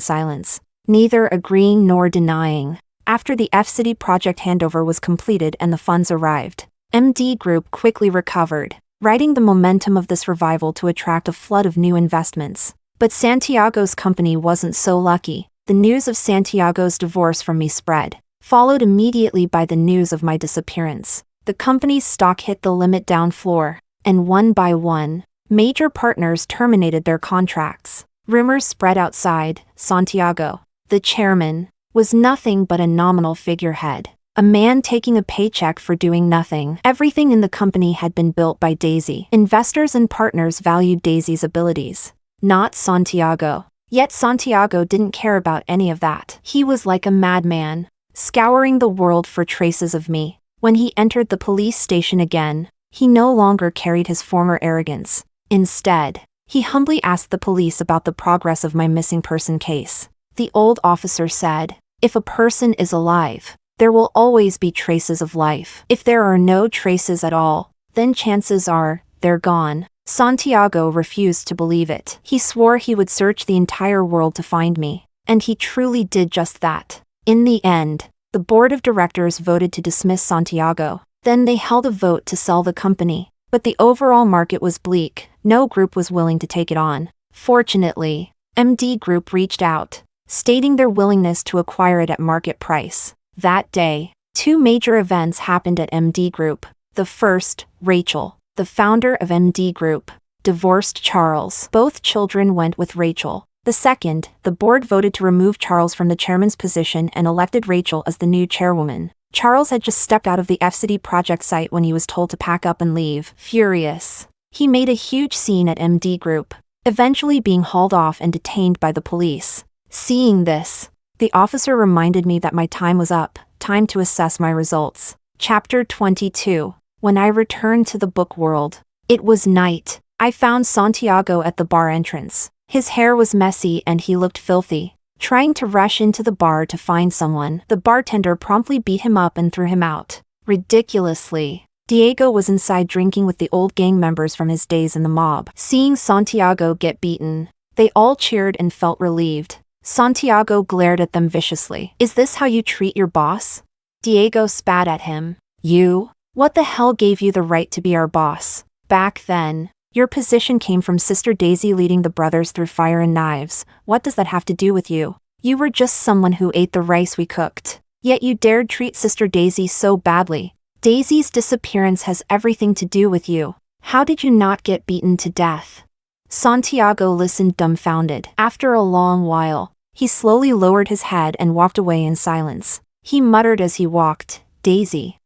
silence, neither agreeing nor denying. After the F-City project handover was completed and the funds arrived, MD Group quickly recovered, riding the momentum of this revival to attract a flood of new investments. But Santiago's company wasn't so lucky. The news of Santiago's divorce from me spread, followed immediately by the news of my disappearance. The company's stock hit the limit down floor, and one by one, major partners terminated their contracts. Rumors spread outside. Santiago, the chairman, was nothing but a nominal figurehead, a man taking a paycheck for doing nothing. Everything in the company had been built by Daisy. Investors and partners valued Daisy's abilities, not Santiago. Yet Santiago didn't care about any of that. He was like a madman, scouring the world for traces of me. When he entered the police station again, he no longer carried his former arrogance. Instead, He humbly asked the police about the progress of my missing person case. The old officer said, "If a person is alive, there will always be traces of life. If there are no traces at all, then chances are, they're gone." Santiago refused to believe it. He swore he would search the entire world to find me, and he truly did just that. In the end, the board of directors voted to dismiss Santiago. Then they held a vote to sell the company. But the overall market was bleak. No group was willing to take it on. Fortunately, MD Group reached out, stating their willingness to acquire it at market price. That day, two major events happened at MD Group. The first, Rachel, the founder of MD Group, divorced Charles. Both children went with Rachel. The second, the board voted to remove Charles from the chairman's position and elected Rachel as the new chairwoman. Charles had just stepped out of the FCD project site when he was told to pack up and leave. Furious, he made a huge scene at MD Group, eventually being hauled off and detained by the police. Seeing this, the officer reminded me that my time was up, time to assess my results. Chapter 22. When I returned to the book world. It was night. I found Santiago at the bar entrance. His hair was messy and he looked filthy. Trying to rush into the bar to find someone, the bartender promptly beat him up and threw him out. Ridiculously, Diego was inside drinking with the old gang members from his days in the mob. Seeing Santiago get beaten, they all cheered and felt relieved. Santiago glared at them viciously. "Is this how you treat your boss?" Diego spat at him. "You? What the hell gave you the right to be our boss? Back then, your position came from Sister Daisy leading the brothers through fire and knives. What does that have to do with you? You were just someone who ate the rice we cooked. Yet you dared treat Sister Daisy so badly. Daisy's disappearance has everything to do with you. How did you not get beaten to death?" Santiago listened dumbfounded. After a long while, he slowly lowered his head and walked away in silence. He muttered as he walked, "Daisy.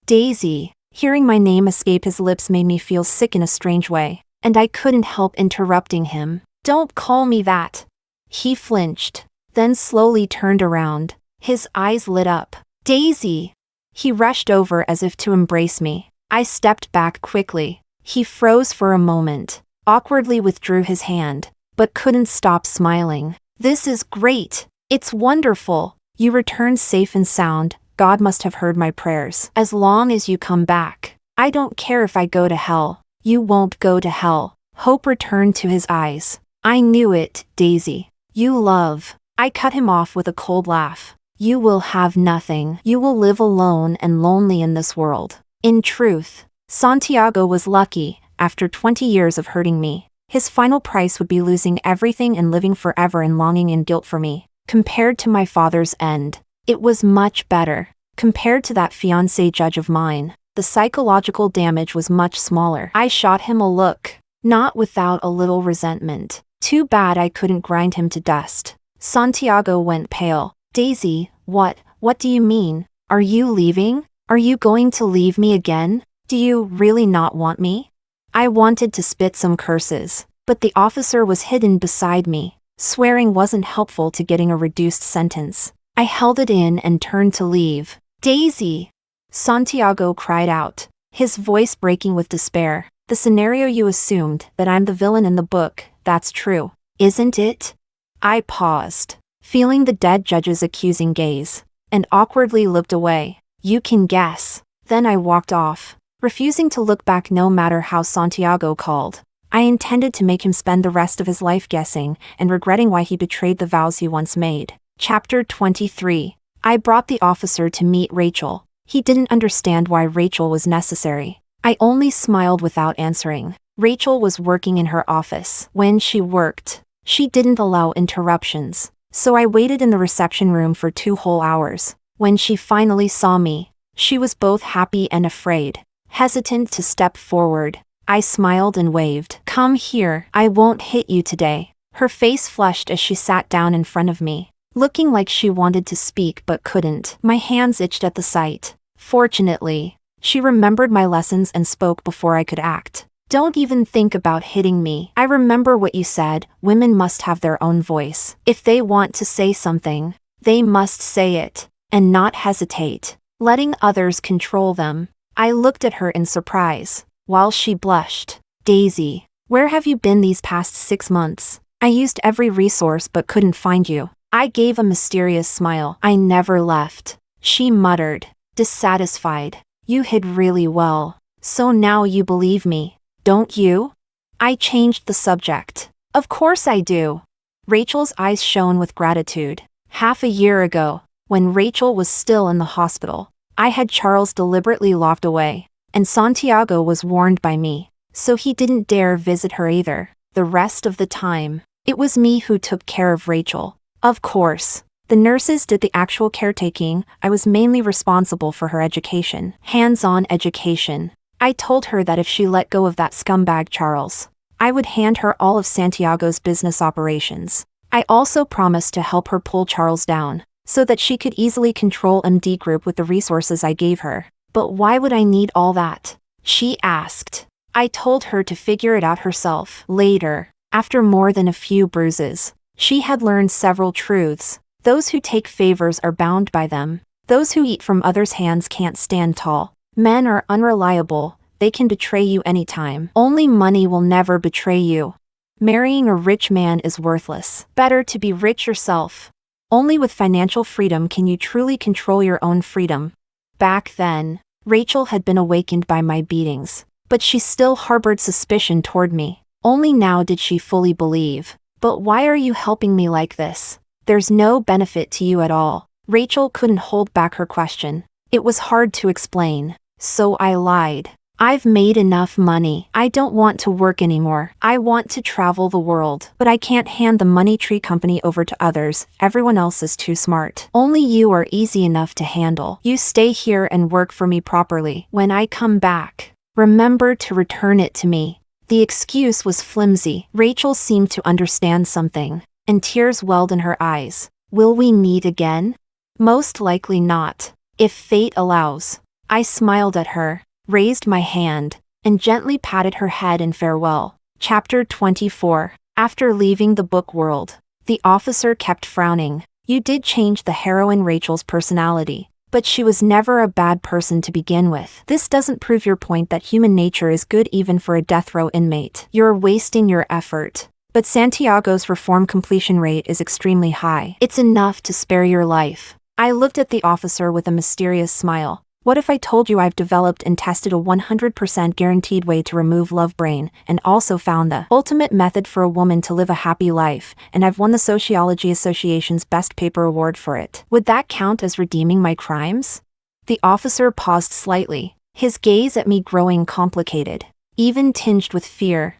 Daisy." Hearing my name escape his lips made me feel sick in a strange way, and I couldn't help interrupting him. "Don't call me that." He flinched, then slowly turned around. His eyes lit up. "Daisy!" He rushed over as if to embrace me. I stepped back quickly. He froze for a moment, awkwardly withdrew his hand, but couldn't stop smiling. "This is great. It's wonderful. You returned safe and sound. God must have heard my prayers. As long as you come back, I don't care if I go to hell." "You won't go to hell." Hope returned to his eyes. "I knew it, Daisy. You love." I cut him off with a cold laugh. "You will have nothing. You will live alone and lonely in this world." In truth, Santiago was lucky. After 20 years of hurting me, his final price would be losing everything and living forever in longing and guilt for me. Compared to my father's end, it was much better. Compared to that fiancé judge of mine, the psychological damage was much smaller. I shot him a look, not without a little resentment. Too bad I couldn't grind him to dust. Santiago went pale. "Daisy, what do you mean? Are you leaving? Are you going to leave me again? Do you really not want me?" I wanted to spit some curses, but the officer was hidden beside me. Swearing wasn't helpful to getting a reduced sentence. I held it in and turned to leave. "Daisy!" Santiago cried out, his voice breaking with despair. "The scenario you assumed, that I'm the villain in the book, that's true, isn't it?" I paused, feeling the dead judge's accusing gaze, and awkwardly looked away. "You can guess." Then I walked off, refusing to look back no matter how Santiago called. I intended to make him spend the rest of his life guessing and regretting why he betrayed the vows he once made. Chapter 23. I brought the officer to meet Rachel. He didn't understand why Rachel was necessary. I only smiled without answering. Rachel was working in her office. When she worked, she didn't allow interruptions, so I waited in the reception room for 2 whole hours. When she finally saw me, she was both happy and afraid. Hesitant to step forward, I smiled and waved. "Come here, I won't hit you today." Her face flushed as she sat down in front of me, looking like she wanted to speak but couldn't. My hands itched at the sight. Fortunately, she remembered my lessons and spoke before I could act. "Don't even think about hitting me. I remember what you said, women must have their own voice. If they want to say something, they must say it, and not hesitate, letting others control them." I looked at her in surprise, while she blushed. "Daisy, Where have you been these past 6 months? I used every resource but couldn't find you. I gave a mysterious smile. I never left. She muttered, dissatisfied. You hid really well. So now you believe me, don't you? I changed the subject. Of course I do. Rachel's eyes shone with gratitude. Half a year ago, when Rachel was still in the hospital, I had Charles deliberately locked away, and Santiago was warned by me, so he didn't dare visit her either. The rest of the time, it was me who took care of Rachel. Of course, the nurses did the actual caretaking. I was mainly responsible for her education. Hands-on education. I told her that if she let go of that scumbag Charles, I would hand her all of Santiago's business operations. I also promised to help her pull Charles down, so that she could easily control MD Group with the resources I gave her. But why would I need all that? She asked. I told her to figure it out herself. Later, after more than a few bruises, she had learned several truths. Those who take favors are bound by them. Those who eat from others' hands can't stand tall. Men are unreliable. They can betray you anytime. Only money will never betray you. Marrying a rich man is worthless. Better to be rich yourself. Only with financial freedom can you truly control your own freedom. Back then, Rachel had been awakened by my beatings, but she still harbored suspicion toward me. Only now did she fully believe. But why are you helping me like this? There's no benefit to you at all. Rachel couldn't hold back her question. It was hard to explain, so I lied. I've made enough money. I don't want to work anymore. I want to travel the world. But I can't hand the money tree company over to others. Everyone else is too smart. Only you are easy enough to handle. You stay here and work for me properly. When I come back, remember to return it to me. The excuse was flimsy. Rachel seemed to understand something, and tears welled in her eyes. Will we meet again? Most likely not. If fate allows. I smiled at her, raised my hand, and gently patted her head in farewell. Chapter 24. After leaving the book world, the officer kept frowning. You did change the heroine Rachel's personality, but she was never a bad person to begin with. This doesn't prove your point that human nature is good even for a death row inmate. You're wasting your effort. But Santiago's reform completion rate is extremely high. It's enough to spare your life. I looked at the officer with a mysterious smile. What if I told you I've developed and tested a 100% guaranteed way to remove love brain, and also found the ultimate method for a woman to live a happy life, and I've won the Sociology Association's Best Paper Award for it? Would that count as redeeming my crimes? The officer paused slightly, his gaze at me growing complicated, even tinged with fear.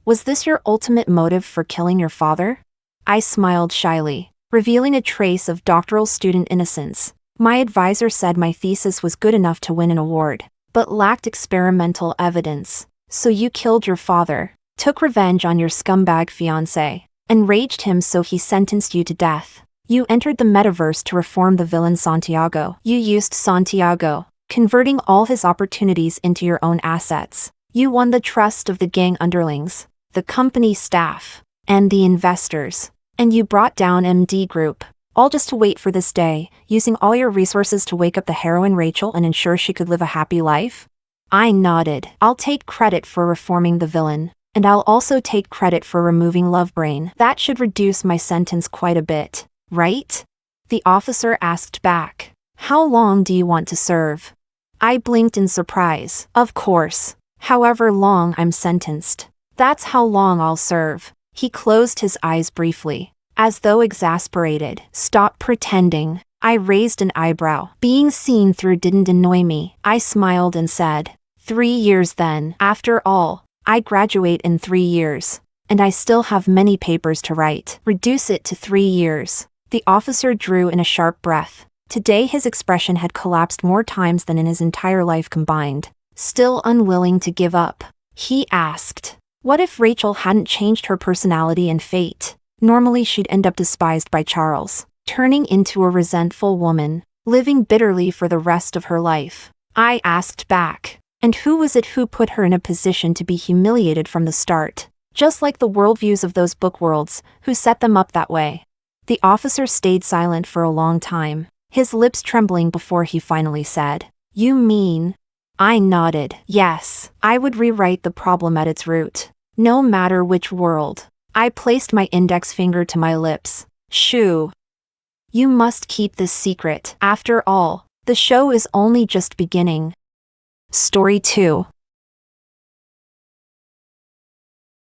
Was this your ultimate motive for killing your father? I smiled shyly, revealing a trace of doctoral student innocence. My advisor said my thesis was good enough to win an award, but lacked experimental evidence. So you killed your father, took revenge on your scumbag fiancé, enraged him so he sentenced you to death. You entered the metaverse to reform the villain Santiago. You used Santiago, converting all his opportunities into your own assets. You won the trust of the gang underlings, the company staff, and the investors. And you brought down MD Group. All just to wait for this day, using all your resources to wake up the heroine Rachel and ensure she could live a happy life? I nodded. I'll take credit for reforming the villain, and I'll also take credit for removing love brain. That should reduce my sentence quite a bit, right? The officer asked back. How long do you want to serve? I blinked in surprise. Of course. However long I'm sentenced. That's how long I'll serve. He closed his eyes briefly, as though exasperated. Stop pretending. I raised an eyebrow. Being seen through didn't annoy me. I smiled and said, 3 years then. After all, I graduate in 3 years, and I still have many papers to write. Reduce it to 3 years. The officer drew in a sharp breath. Today his expression had collapsed more times than in his entire life combined. Still unwilling to give up, he asked, what if Rachel hadn't changed her personality and fate? Normally she'd end up despised by Charles, turning into a resentful woman, living bitterly for the rest of her life. I asked back, and who was it who put her in a position to be humiliated from the start? Just like the worldviews of those book worlds, who set them up that way. The officer stayed silent for a long time, his lips trembling before he finally said, You mean? I nodded. Yes, I would rewrite the problem at its root. No matter which world. I placed my index finger to my lips. Shoo. You must keep this secret. After all, the show is only just beginning. Story 2.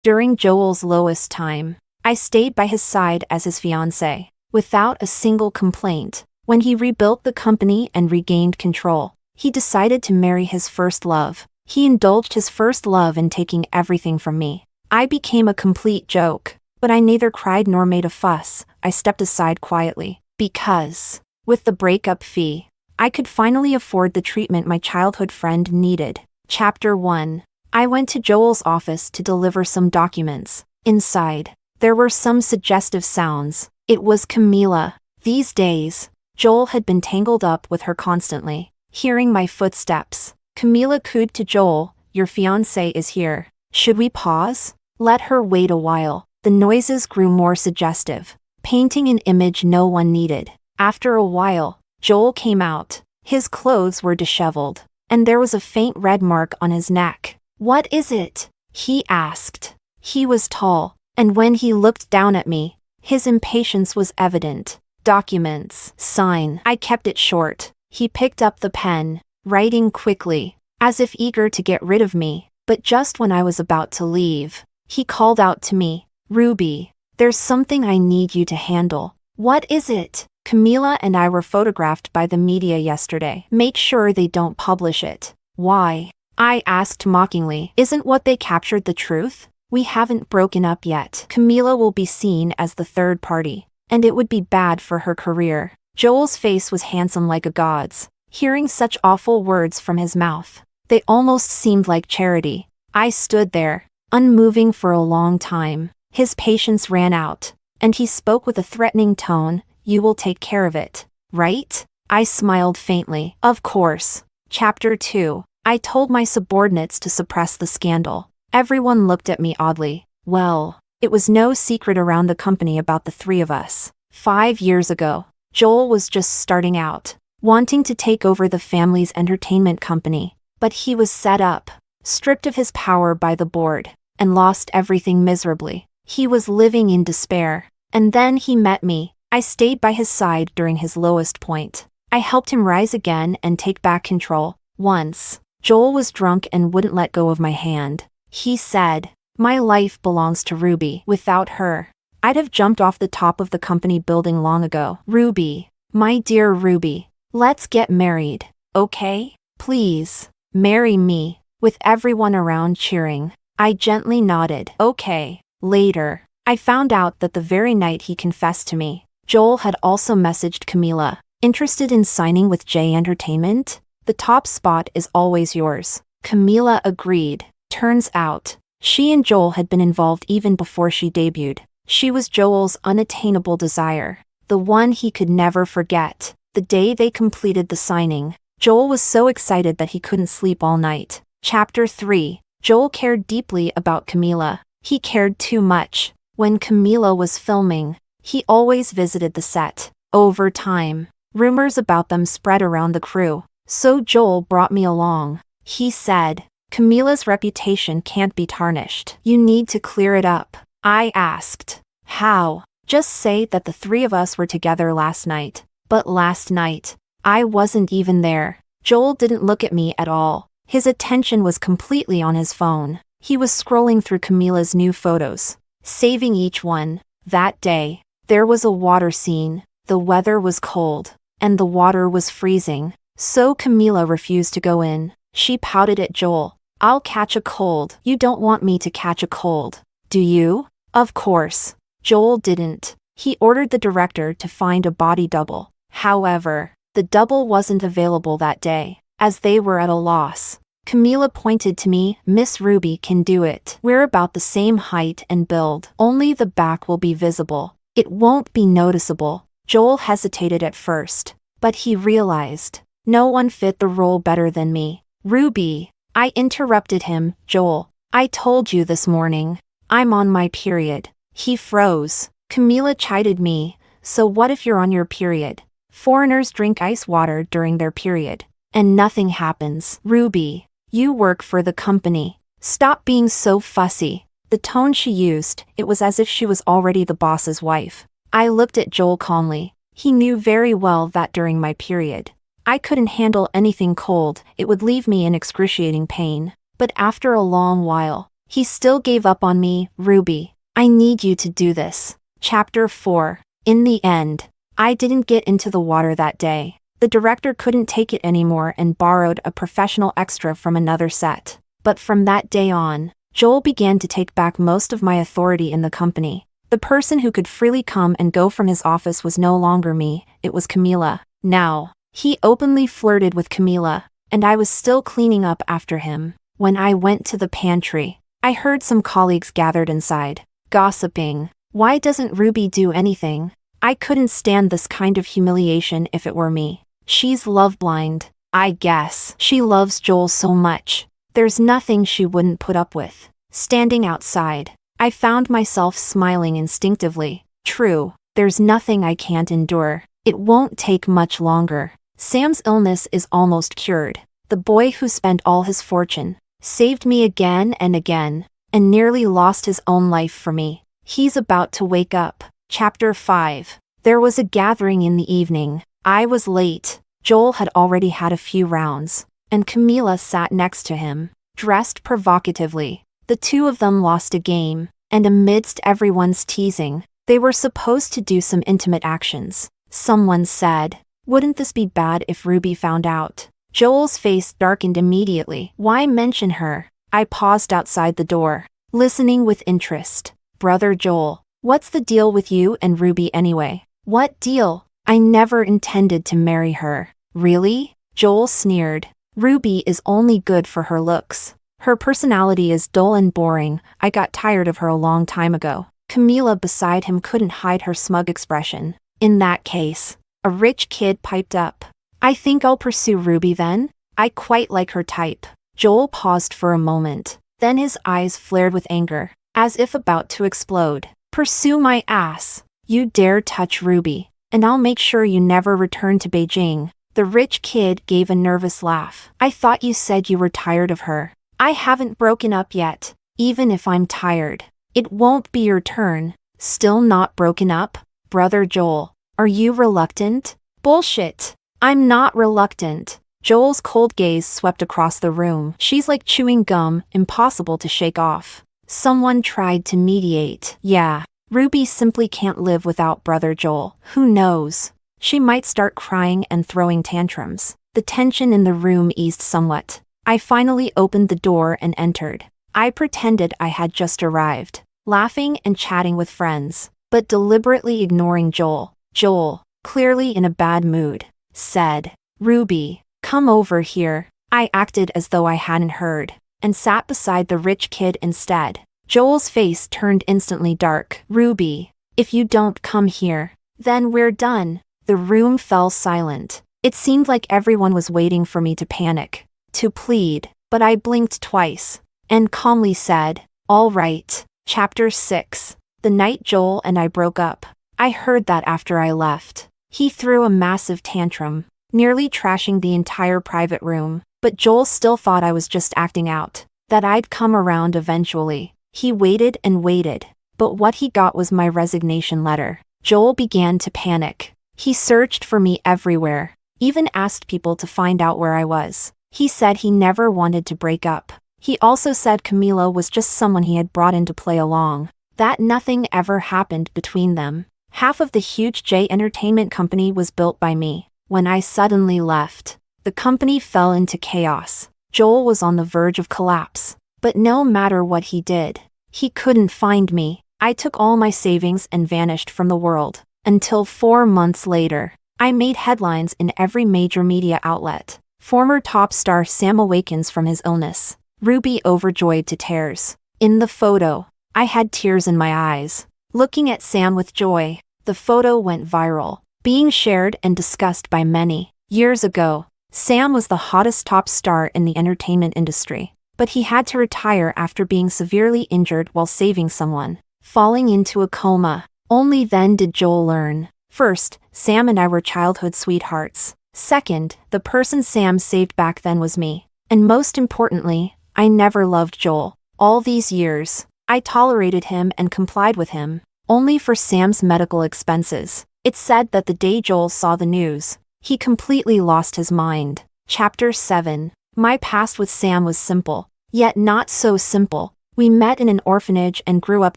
During Joel's lowest time, I stayed by his side as his fiancée, without a single complaint. When he rebuilt the company and regained control, he decided to marry his first love. He indulged his first love in taking everything from me. I became a complete joke, but I neither cried nor made a fuss. I stepped aside quietly, because, with the breakup fee, I could finally afford the treatment my childhood friend needed. Chapter 1. I went to Joel's office to deliver some documents. Inside, there were some suggestive sounds. It was Camila. These days, Joel had been tangled up with her constantly. Hearing my footsteps, Camila cooed to Joel, "Your fiancé is here. Should we pause? Let her wait a while." The noises grew more suggestive, painting an image no one needed. After a while, Joel came out. His clothes were disheveled, and there was a faint red mark on his neck. "What is it?" he asked. He was tall, and when he looked down at me, his impatience was evident. "Documents. Sign." I kept it short. He picked up the pen, writing quickly, as if eager to get rid of me. But just when I was about to leave, he called out to me, "Ruby, there's something I need you to handle." "What is it?" "Camila and I were photographed by the media yesterday. Make sure they don't publish it." "Why?" I asked mockingly. "Isn't what they captured the truth? We haven't broken up yet. Camila will be seen as the third party, and it would be bad for her career." Joel's face was handsome like a god's. Hearing such awful words from his mouth, they almost seemed like charity. I stood there, unmoving for a long time. His patience ran out, and he spoke with a threatening tone. "You will take care of it, right?" I smiled faintly. "Of course." Chapter 2. I told my subordinates to suppress the scandal. Everyone looked at me oddly. Well, it was no secret around the company about the three of us. 5 years ago, Joel was just starting out, wanting to take over the family's entertainment company. But he was set up, stripped of his power by the board, and lost everything miserably. He was living in despair. And then he met me. I stayed by his side during his lowest point. I helped him rise again and take back control. Once, Joel was drunk and wouldn't let go of my hand. He said, "My life belongs to Ruby. Without her, I'd have jumped off the top of the company building long ago." "Ruby, my dear Ruby, let's get married, okay? Please, marry me." With everyone around cheering, I gently nodded. "Okay." Later, I found out that the very night he confessed to me, Joel had also messaged Camila, "Interested in signing with J Entertainment? The top spot is always yours." Camila agreed. Turns out, she and Joel had been involved even before she debuted. She was Joel's unattainable desire, the one he could never forget. The day they completed the signing, Joel was so excited that he couldn't sleep all night. Chapter 3. Joel cared deeply about Camila. He cared too much. When Camila was filming, he always visited the set. Over time, rumors about them spread around the crew. So Joel brought me along. He said, "Camila's reputation can't be tarnished. You need to clear it up." I asked, "How?" "Just say that the three of us were together last night." "But last night, I wasn't even there." Joel didn't look at me at all. His attention was completely on his phone. He was scrolling through Camila's new photos, saving each one. That day, there was a water scene. The weather was cold, and the water was freezing. So Camila refused to go in. She pouted at Joel. "I'll catch a cold." "You don't want me to catch a cold, do you?" Of course. Joel didn't. He ordered the director to find a body double. However, the double wasn't available that day, as they were at a loss. Camila pointed to me. "Miss Ruby can do it. We're about the same height and build. Only the back will be visible. It won't be noticeable." Joel hesitated at first, but he realized no one fit the role better than me. "Ruby," I interrupted him. "Joel, I told you this morning. I'm on my period." He froze. Camila chided me. "So what if you're on your period? Foreigners drink ice water during their period, and nothing happens." "Ruby, you work for the company. Stop being so fussy. The tone she used, it was as if she was already the boss's wife. I looked at Joel calmly. He knew very well that during my period, I couldn't handle anything cold, it would leave me in excruciating pain. But after a long while, he still gave up on me. Ruby, I need you to do this. Chapter 4. In the end, I didn't get into the water that day. The director couldn't take it anymore and borrowed a professional extra from another set. But from that day on, Joel began to take back most of my authority in the company. The person who could freely come and go from his office was no longer me, it was Camila. Now, he openly flirted with Camila, and I was still cleaning up after him. When I went to the pantry, I heard some colleagues gathered inside, gossiping. Why doesn't Ruby do anything? I couldn't stand this kind of humiliation if it were me. She's love blind. I guess she loves Joel so much. There's nothing she wouldn't put up with. Standing outside, I found myself smiling instinctively. True, there's nothing I can't endure. It won't take much longer. Sam's illness is almost cured. The boy who spent all his fortune, saved me again and again, and nearly lost his own life for me. He's about to wake up. Chapter 5. There was a gathering in the evening. I was late. Joel had already had a few rounds, and Camila sat next to him, dressed provocatively. The two of them lost a game, and amidst everyone's teasing, they were supposed to do some intimate actions. Someone said, "Wouldn't this be bad if Ruby found out?" Joel's face darkened immediately. Why mention her? I paused outside the door, listening with interest. Brother Joel, what's the deal with you and Ruby anyway? What deal? I never intended to marry her. Really? Joel sneered. Ruby is only good for her looks. Her personality is dull and boring. I got tired of her a long time ago. Camila beside him couldn't hide her smug expression. In that case, a rich kid piped up. I think I'll pursue Ruby then. I quite like her type. Joel paused for a moment. Then his eyes flared with anger, as if about to explode. Pursue my ass. You dare touch Ruby, and I'll make sure you never return to Beijing. The rich kid gave a nervous laugh. I thought you said you were tired of her. I haven't broken up yet. Even if I'm tired, it won't be your turn. Still not broken up? Brother Joel, are you reluctant? Bullshit. I'm not reluctant. Joel's cold gaze swept across the room. She's like chewing gum, impossible to shake off. Someone tried to mediate. Yeah, Ruby simply can't live without Brother Joel. Who knows? She might start crying and throwing tantrums. The tension in the room eased somewhat. I finally opened the door and entered. I pretended I had just arrived, laughing and chatting with friends, but deliberately ignoring Joel. Joel, clearly in a bad mood, said, "Ruby, come over here." I acted as though I hadn't heard, and sat beside the rich kid instead. Joel's face turned instantly dark. "Ruby, if you don't come here, then we're done." The room fell silent. It seemed like everyone was waiting for me to panic, to plead, but I blinked twice, and calmly said, "All right." Chapter 6. The night Joel and I broke up. I heard that after I left. He threw a massive tantrum, nearly trashing the entire private room, but Joel still thought I was just acting out, that I'd come around eventually. He waited and waited, but what he got was my resignation letter. Joel began to panic. He searched for me everywhere, even asked people to find out where I was. He said he never wanted to break up. He also said Camila was just someone he had brought in to play along, that nothing ever happened between them. Half of the huge J Entertainment company was built by me. When I suddenly left, the company fell into chaos. Joel was on the verge of collapse. But no matter what he did, he couldn't find me. I took all my savings and vanished from the world. Until 4 months later, I made headlines in every major media outlet. Former top star Sam awakens from his illness. Ruby overjoyed to tears. In the photo, I had tears in my eyes, looking at Sam with joy. The photo went viral, being shared and discussed by many. Years ago, Sam was the hottest top star in the entertainment industry, but he had to retire after being severely injured while saving someone, falling into a coma. Only then did Joel learn. First, Sam and I were childhood sweethearts. Second, the person Sam saved back then was me. And most importantly, I never loved Joel. All these years, I tolerated him and complied with him, only for Sam's medical expenses. It's said that the day Joel saw the news, he completely lost his mind. Chapter 7. My past with Sam was simple, yet not so simple. We met in an orphanage and grew up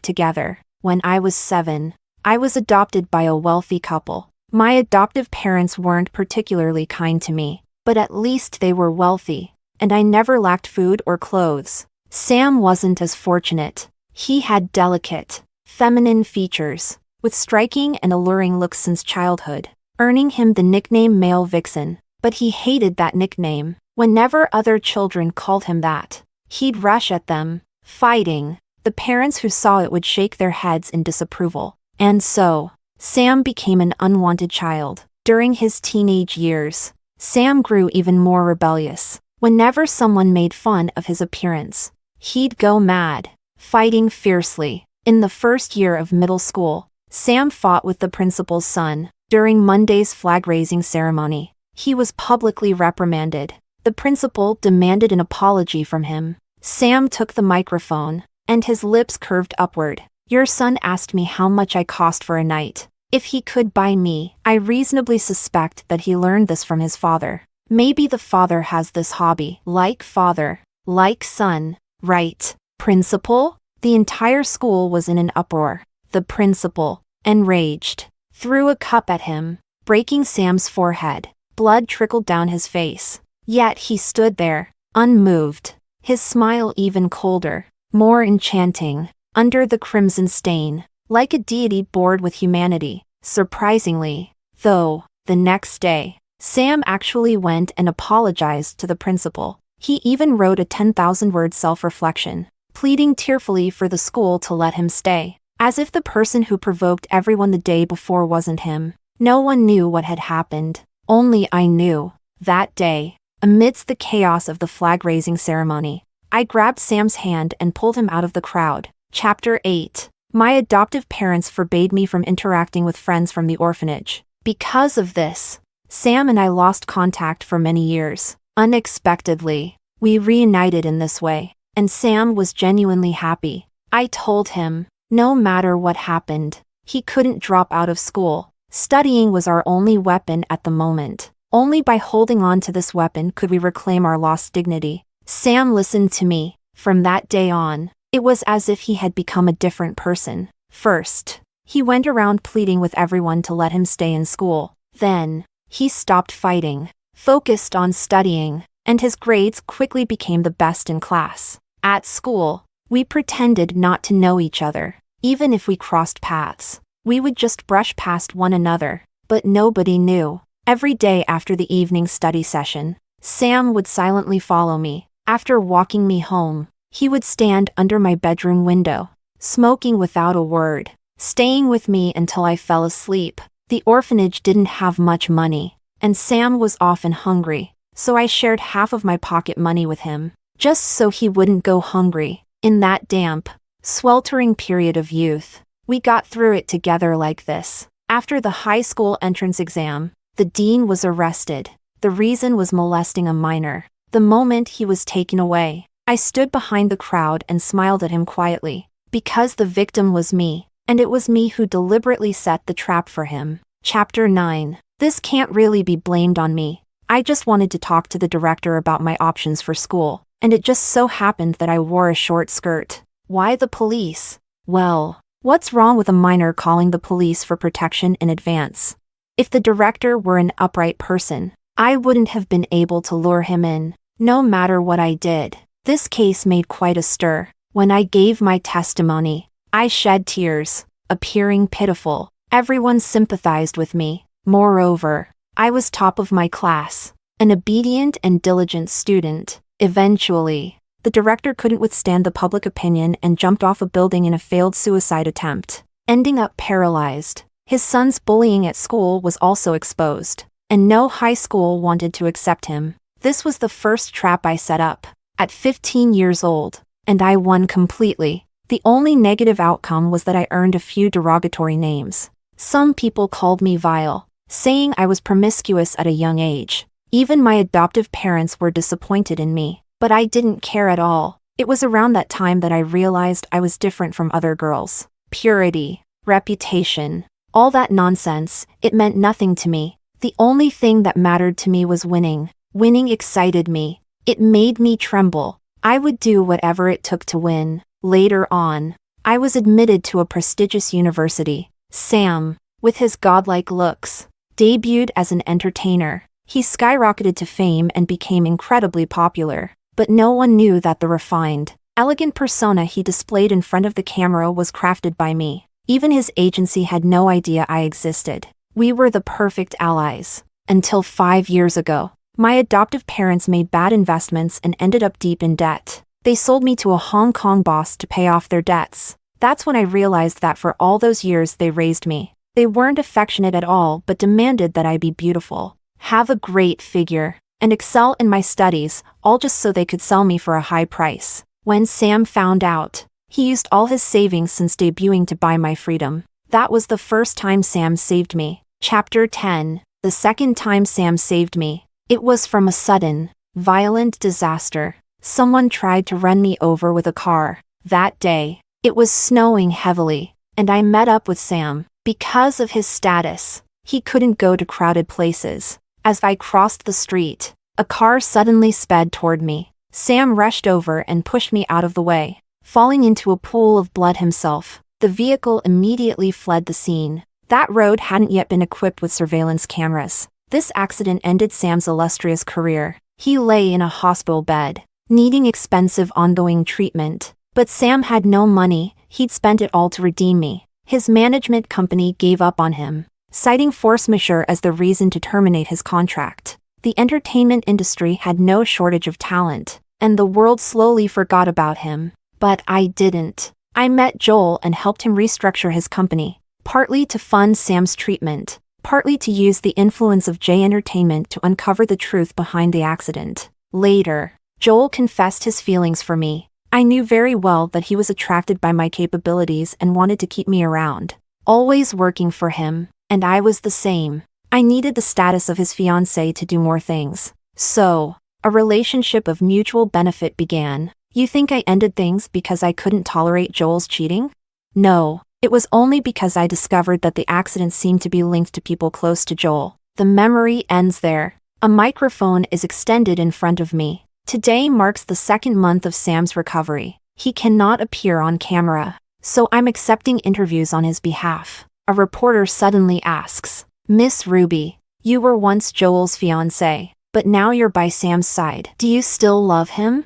together. When I was 7, I was adopted by a wealthy couple. My adoptive parents weren't particularly kind to me, but at least they were wealthy, and I never lacked food or clothes. Sam wasn't as fortunate. He had delicate, feminine features, with striking and alluring looks since childhood, earning him the nickname Male Vixen. But he hated that nickname. Whenever other children called him that, he'd rush at them, fighting. The parents who saw it would shake their heads in disapproval. And so, Sam became an unwanted child. During his teenage years, Sam grew even more rebellious. Whenever someone made fun of his appearance, he'd go mad, fighting fiercely. In the first year of middle school, Sam fought with the principal's son. During Monday's flag-raising ceremony, he was publicly reprimanded. The principal demanded an apology from him. Sam took the microphone, and his lips curved upward. "Your son asked me how much I cost for a night. If he could buy me, I reasonably suspect that he learned this from his father. Maybe the father has this hobby. Like father, like son, right? Principal?" The entire school was in an uproar. The principal, enraged, threw a cup at him, breaking Sam's forehead. Blood trickled down his face. Yet he stood there, unmoved, his smile even colder, more enchanting, under the crimson stain, like a deity bored with humanity. Surprisingly, though, the next day, Sam actually went and apologized to the principal. He even wrote a 10,000-word self-reflection, pleading tearfully for the school to let him stay, as if the person who provoked everyone the day before wasn't him. No one knew what had happened. Only I knew. That day, amidst the chaos of the flag-raising ceremony, I grabbed Sam's hand and pulled him out of the crowd. Chapter 8. My adoptive parents forbade me from interacting with friends from the orphanage. Because of this, Sam and I lost contact for many years. Unexpectedly, we reunited in this way, and Sam was genuinely happy. I told him, no matter what happened, he couldn't drop out of school. Studying was our only weapon at the moment. Only by holding on to this weapon could we reclaim our lost dignity. Sam listened to me. From that day on, it was as if he had become a different person. First, he went around pleading with everyone to let him stay in school. Then, he stopped fighting, focused on studying, and his grades quickly became the best in class. At school, we pretended not to know each other. Even if we crossed paths, we would just brush past one another, but nobody knew. Every day after the evening study session, Sam would silently follow me. After walking me home, he would stand under my bedroom window, smoking without a word, staying with me until I fell asleep. The orphanage didn't have much money, and Sam was often hungry, so I shared half of my pocket money with him, just so he wouldn't go hungry. In that damp, sweltering period of youth, we got through it together like this. After the high school entrance exam, the dean was arrested. The reason was molesting a minor. The moment he was taken away, I stood behind the crowd and smiled at him quietly, because the victim was me, and it was me who deliberately set the trap for him. Chapter 9. This can't really be blamed on me. I just wanted to talk to the director about my options for school, and it just so happened that I wore a short skirt. Why the police? Well, what's wrong with a minor calling the police for protection in advance? If the director were an upright person, I wouldn't have been able to lure him in, no matter what I did. This case made quite a stir. When I gave my testimony, I shed tears, appearing pitiful. Everyone sympathized with me. Moreover, I was top of my class, an obedient and diligent student. Eventually, the director couldn't withstand the public opinion and jumped off a building in a failed suicide attempt, ending up paralyzed. His son's bullying at school was also exposed, and no high school wanted to accept him. This was the first trap I set up, at 15 years old, and I won completely. The only negative outcome was that I earned a few derogatory names. Some people called me vile, saying I was promiscuous at a young age. Even my adoptive parents were disappointed in me, but I didn't care at all. It was around that time that I realized I was different from other girls. Purity, reputation, all that nonsense, it meant nothing to me. The only thing that mattered to me was winning. Winning excited me. It made me tremble. I would do whatever it took to win. Later on, I was admitted to a prestigious university. Sam, with his godlike looks, debuted as an entertainer. He skyrocketed to fame and became incredibly popular. But no one knew that the refined, elegant persona he displayed in front of the camera was crafted by me. Even his agency had no idea I existed. We were the perfect allies. Until 5 years ago, my adoptive parents made bad investments and ended up deep in debt. They sold me to a Hong Kong boss to pay off their debts. That's when I realized that for all those years they raised me, they weren't affectionate at all but demanded that I be beautiful, have a great figure, and excel in my studies, all just so they could sell me for a high price. When Sam found out, he used all his savings since debuting to buy my freedom. That was the first time Sam saved me. Chapter 10. The second time Sam saved me. It was from a sudden, violent disaster. Someone tried to run me over with a car. That day, it was snowing heavily, and I met up with Sam. Because of his status, he couldn't go to crowded places. As I crossed the street, a car suddenly sped toward me. Sam rushed over and pushed me out of the way, falling into a pool of blood himself. The vehicle immediately fled the scene. That road hadn't yet been equipped with surveillance cameras. This accident ended Sam's illustrious career. He lay in a hospital bed, needing expensive ongoing treatment. But Sam had no money. He'd spent it all to redeem me. His management company gave up on him, citing force majeure as the reason to terminate his contract. The entertainment industry had no shortage of talent, and the world slowly forgot about him. But I didn't. I met Joel and helped him restructure his company, partly to fund Sam's treatment, partly to use the influence of J Entertainment to uncover the truth behind the accident. Later, Joel confessed his feelings for me. I knew very well that he was attracted by my capabilities and wanted to keep me around, always working for him, and I was the same. I needed the status of his fiancée to do more things. So, a relationship of mutual benefit began. You think I ended things because I couldn't tolerate Joel's cheating? No, it was only because I discovered that the accident seemed to be linked to people close to Joel. The memory ends there. A microphone is extended in front of me. Today marks the 2nd month of Sam's recovery. He cannot appear on camera, so I'm accepting interviews on his behalf. A reporter suddenly asks, "Miss Ruby, you were once Joel's fiancée, but now you're by Sam's side. Do you still love him?"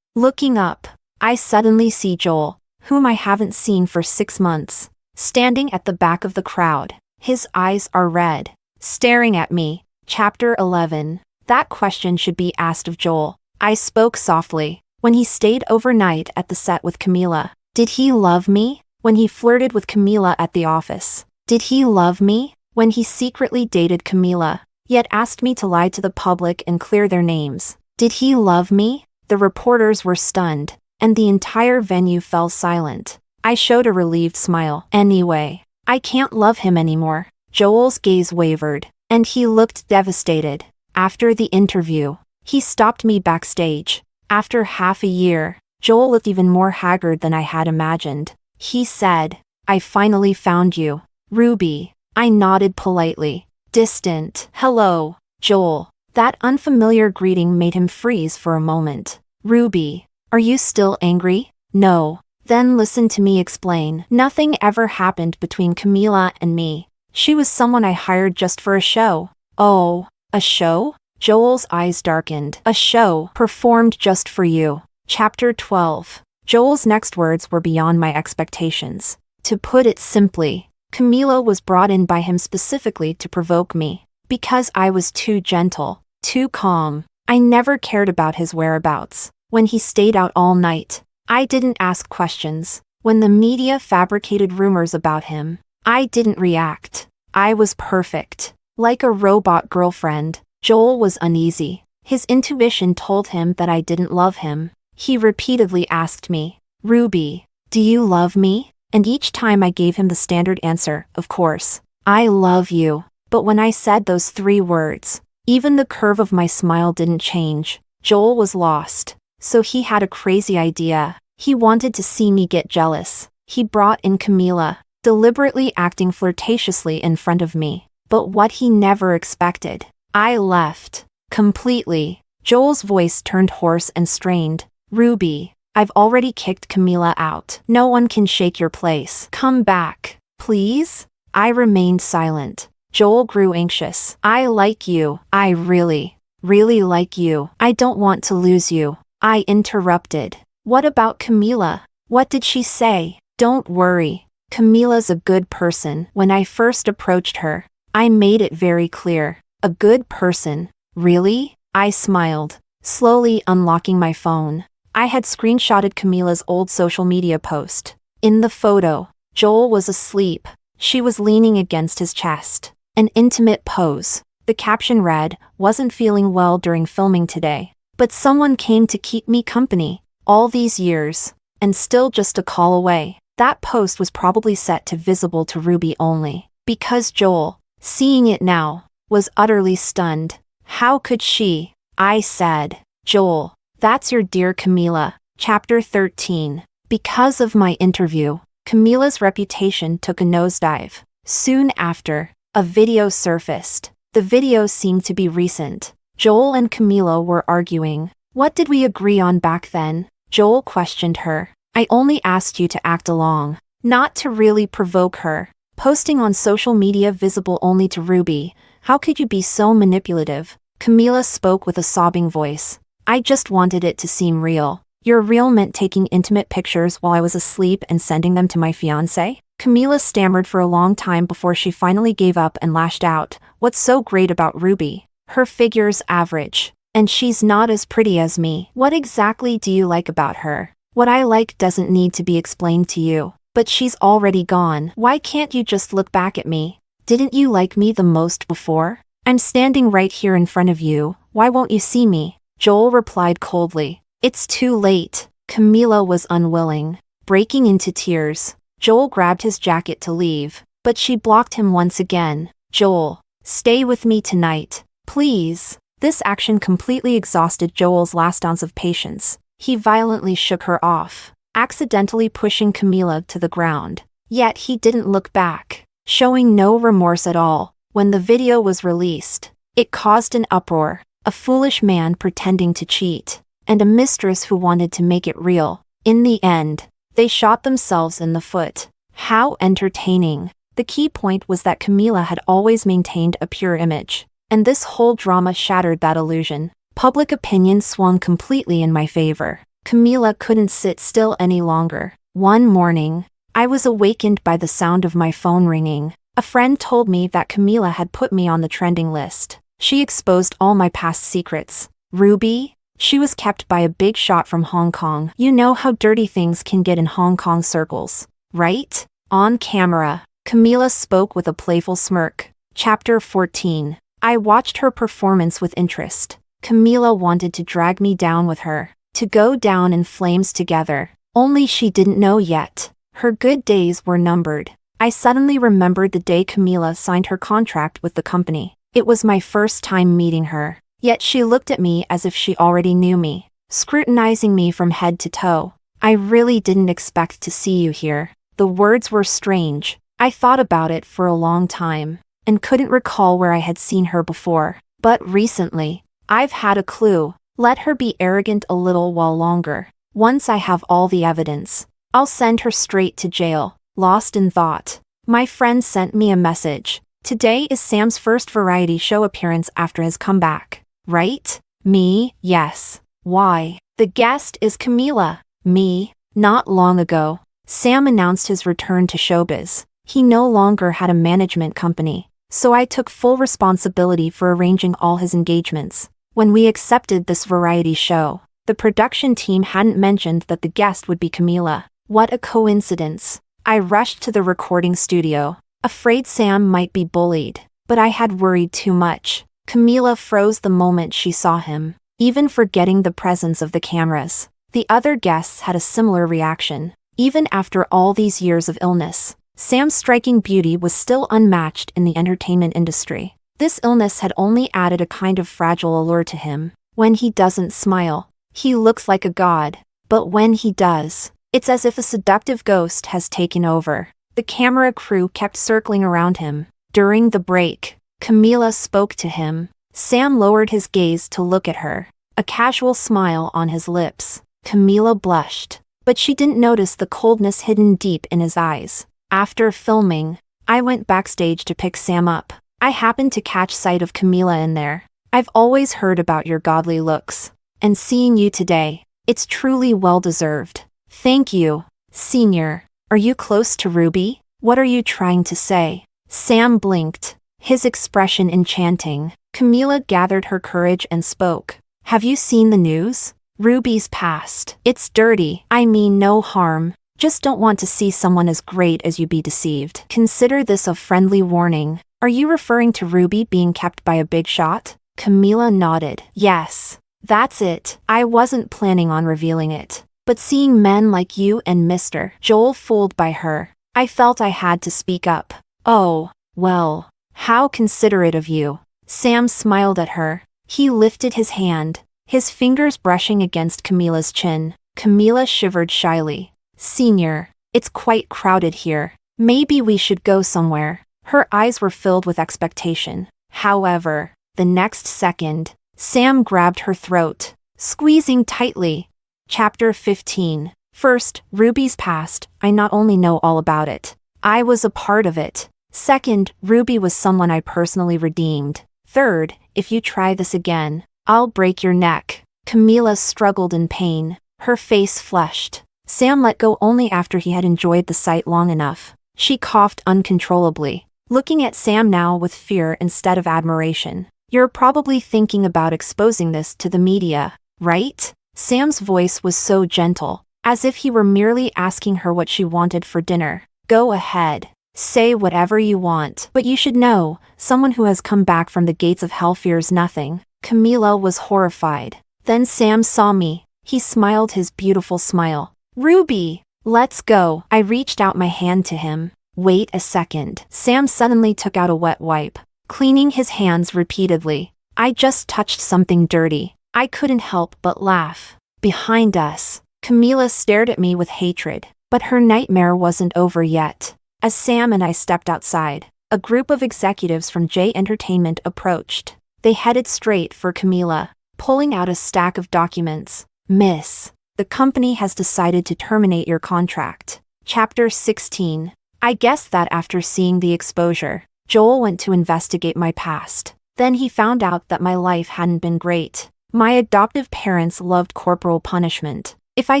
Looking up, I suddenly see Joel, whom I haven't seen for 6 months, standing at the back of the crowd. His eyes are red, staring at me. Chapter 11. That question should be asked of Joel. I spoke softly. When he stayed overnight at the set with Camila, did he love me? When he flirted with Camila at the office, did he love me? When he secretly dated Camila, yet asked me to lie to the public and clear their names, did he love me? The reporters were stunned, and the entire venue fell silent. I showed a relieved smile. Anyway, I can't love him anymore. Joel's gaze wavered, and he looked devastated. After the interview, he stopped me backstage. After half a year, Joel looked even more haggard than I had imagined. He said, "I finally found you, Ruby." I nodded politely. Distant. "Hello, Joel." That unfamiliar greeting made him freeze for a moment. "Ruby, are you still angry?" "No." "Then listen to me explain. Nothing ever happened between Camila and me. She was someone I hired just for a show." "Oh, a show?" Joel's eyes darkened. "A show performed just for you." Chapter 12. Joel's next words were beyond my expectations. To put it simply, Camila was brought in by him specifically to provoke me. Because I was too gentle, too calm. I never cared about his whereabouts. When he stayed out all night, I didn't ask questions. When the media fabricated rumors about him, I didn't react. I was perfect. Like a robot girlfriend. Joel was uneasy. His intuition told him that I didn't love him. He repeatedly asked me, "Ruby, do you love me?" And each time I gave him the standard answer, of course. "I love you." But when I said those 3 words, even the curve of my smile didn't change. Joel was lost. So he had a crazy idea. He wanted to see me get jealous. He brought in Camila, deliberately acting flirtatiously in front of me. But what he never expected. I left. Completely. Joel's voice turned hoarse and strained. Ruby, I've already kicked Camila out. No one can shake your place. Come back, please? I remained silent. Joel grew anxious. I like you. I really like you. I don't want to lose you. I interrupted. What about Camila? What did she say? Don't worry. Camila's a good person. When I first approached her, I made it very clear. A good person. Really? I smiled, slowly unlocking my phone. I had screenshotted Camila's old social media post. In the photo, Joel was asleep. She was leaning against his chest. An intimate pose. The caption read, "Wasn't feeling well during filming today. But someone came to keep me company. All these years. And still just a call away." That post was probably set to visible to Ruby only. Because Joel, seeing it now, was utterly stunned. How could she? I said. Joel, that's your dear Camila. Chapter 13. Because of my interview, Camila's reputation took a nosedive. Soon after, a video surfaced. The video seemed to be recent. Joel and Camila were arguing. What did we agree on back then? Joel questioned her. I only asked you to act along, not to really provoke her. Posting on social media visible only to Ruby. How could you be so manipulative? Camila spoke with a sobbing voice. I just wanted it to seem real. Your real meant taking intimate pictures while I was asleep and sending them to my fiancé? Camila stammered for a long time before she finally gave up and lashed out. What's so great about Ruby? Her figure's average. And she's not as pretty as me. What exactly do you like about her? What I like doesn't need to be explained to you. But she's already gone. Why can't you just look back at me? Didn't you like me the most before? I'm standing right here in front of you. Why won't you see me? Joel replied coldly. It's too late. Camila was unwilling. Breaking into tears, Joel grabbed his jacket to leave, but she blocked him once again. Joel, stay with me tonight, please. This action completely exhausted Joel's last ounce of patience. He violently shook her off, accidentally pushing Camila to the ground. Yet he didn't look back, showing no remorse at all. When the video was released, it caused an uproar. A foolish man pretending to cheat, and a mistress who wanted to make it real. In the end, they shot themselves in the foot. How entertaining. The key point was that Camila had always maintained a pure image, and this whole drama shattered that illusion. Public opinion swung completely in my favor. Camila couldn't sit still any longer. One morning, I was awakened by the sound of my phone ringing. A friend told me that Camila had put me on the trending list. She exposed all my past secrets. Ruby? She was kept by a big shot from Hong Kong. You know how dirty things can get in Hong Kong circles, right? On camera, Camila spoke with a playful smirk. Chapter 14. I watched her performance with interest. Camila wanted to drag me down with her, to go down in flames together. Only she didn't know yet. Her good days were numbered. I suddenly remembered the day Camila signed her contract with the company. It was my first time meeting her. Yet she looked at me as if she already knew me, scrutinizing me from head to toe. I really didn't expect to see you here. The words were strange. I thought about it for a long time, and couldn't recall where I had seen her before. But recently, I've had a clue. Let her be arrogant a little while longer. Once I have all the evidence, I'll send her straight to jail. Lost in thought, my friend sent me a message. Today is Sam's first variety show appearance after his comeback. Right? Me? Yes. Why? The guest is Camila. Me? Not long ago, Sam announced his return to showbiz. He no longer had a management company, so I took full responsibility for arranging all his engagements. When we accepted this variety show, the production team hadn't mentioned that the guest would be Camila. What a coincidence. I rushed to the recording studio, afraid Sam might be bullied, but I had worried too much. Camila froze the moment she saw him, even forgetting the presence of the cameras. The other guests had a similar reaction. Even after all these years of illness, Sam's striking beauty was still unmatched in the entertainment industry. This illness had only added a kind of fragile allure to him. When he doesn't smile, He looks like a god, but when he does, it's as if a seductive ghost has taken over. The camera crew kept circling around him. During the break, Camila spoke to him. Sam lowered his gaze to look at her, a casual smile on his lips. Camila blushed, but she didn't notice the coldness hidden deep in his eyes. After filming, I went backstage to pick Sam up. I happened to catch sight of Camila in there. I've always heard about your godly looks, and seeing you today, it's truly well-deserved. Thank you, Senior. Are you close to Ruby? What are you trying to say? Sam blinked, his expression enchanting. Camila gathered her courage and spoke. Have you seen the news? Ruby's passed. It's dirty. I mean no harm. Just don't want to see someone as great as you be deceived. Consider this a friendly warning. Are you referring to Ruby being kept by a big shot? Camila nodded. Yes, that's it. I wasn't planning on revealing it. But seeing men like you and Mr. Joel fooled by her, I felt I had to speak up. Oh, well, how considerate of you. Sam smiled at her. He lifted his hand, his fingers brushing against Camila's chin. Camila shivered shyly. Senior, it's quite crowded here. Maybe we should go somewhere. Her eyes were filled with expectation. However, the next second, Sam grabbed her throat, squeezing tightly. Chapter 15. First, Ruby's past. I not only know all about it, I was a part of it. Second, Ruby was someone I personally redeemed. Third, if you try this again, I'll break your neck. Camila struggled in pain. Her face flushed. Sam let go only after he had enjoyed the sight long enough. She coughed uncontrollably, looking at Sam now with fear instead of admiration. You're probably thinking about exposing this to the media, right? Sam's voice was so gentle, as if he were merely asking her what she wanted for dinner. Go ahead. Say whatever you want. But you should know, someone who has come back from the gates of hell fears nothing. Camila was horrified. Then Sam saw me. He smiled his beautiful smile. Ruby, let's go. I reached out my hand to him. Wait a second. Sam suddenly took out a wet wipe, cleaning his hands repeatedly. I just touched something dirty. I couldn't help but laugh. Behind us, Camila stared at me with hatred, but her nightmare wasn't over yet. As Sam and I stepped outside, a group of executives from J Entertainment approached. They headed straight for Camila, pulling out a stack of documents. Miss, the company has decided to terminate your contract. Chapter 16. I guessed that after seeing the exposure, Joel went to investigate my past. Then he found out that my life hadn't been great. My adoptive parents loved corporal punishment. If I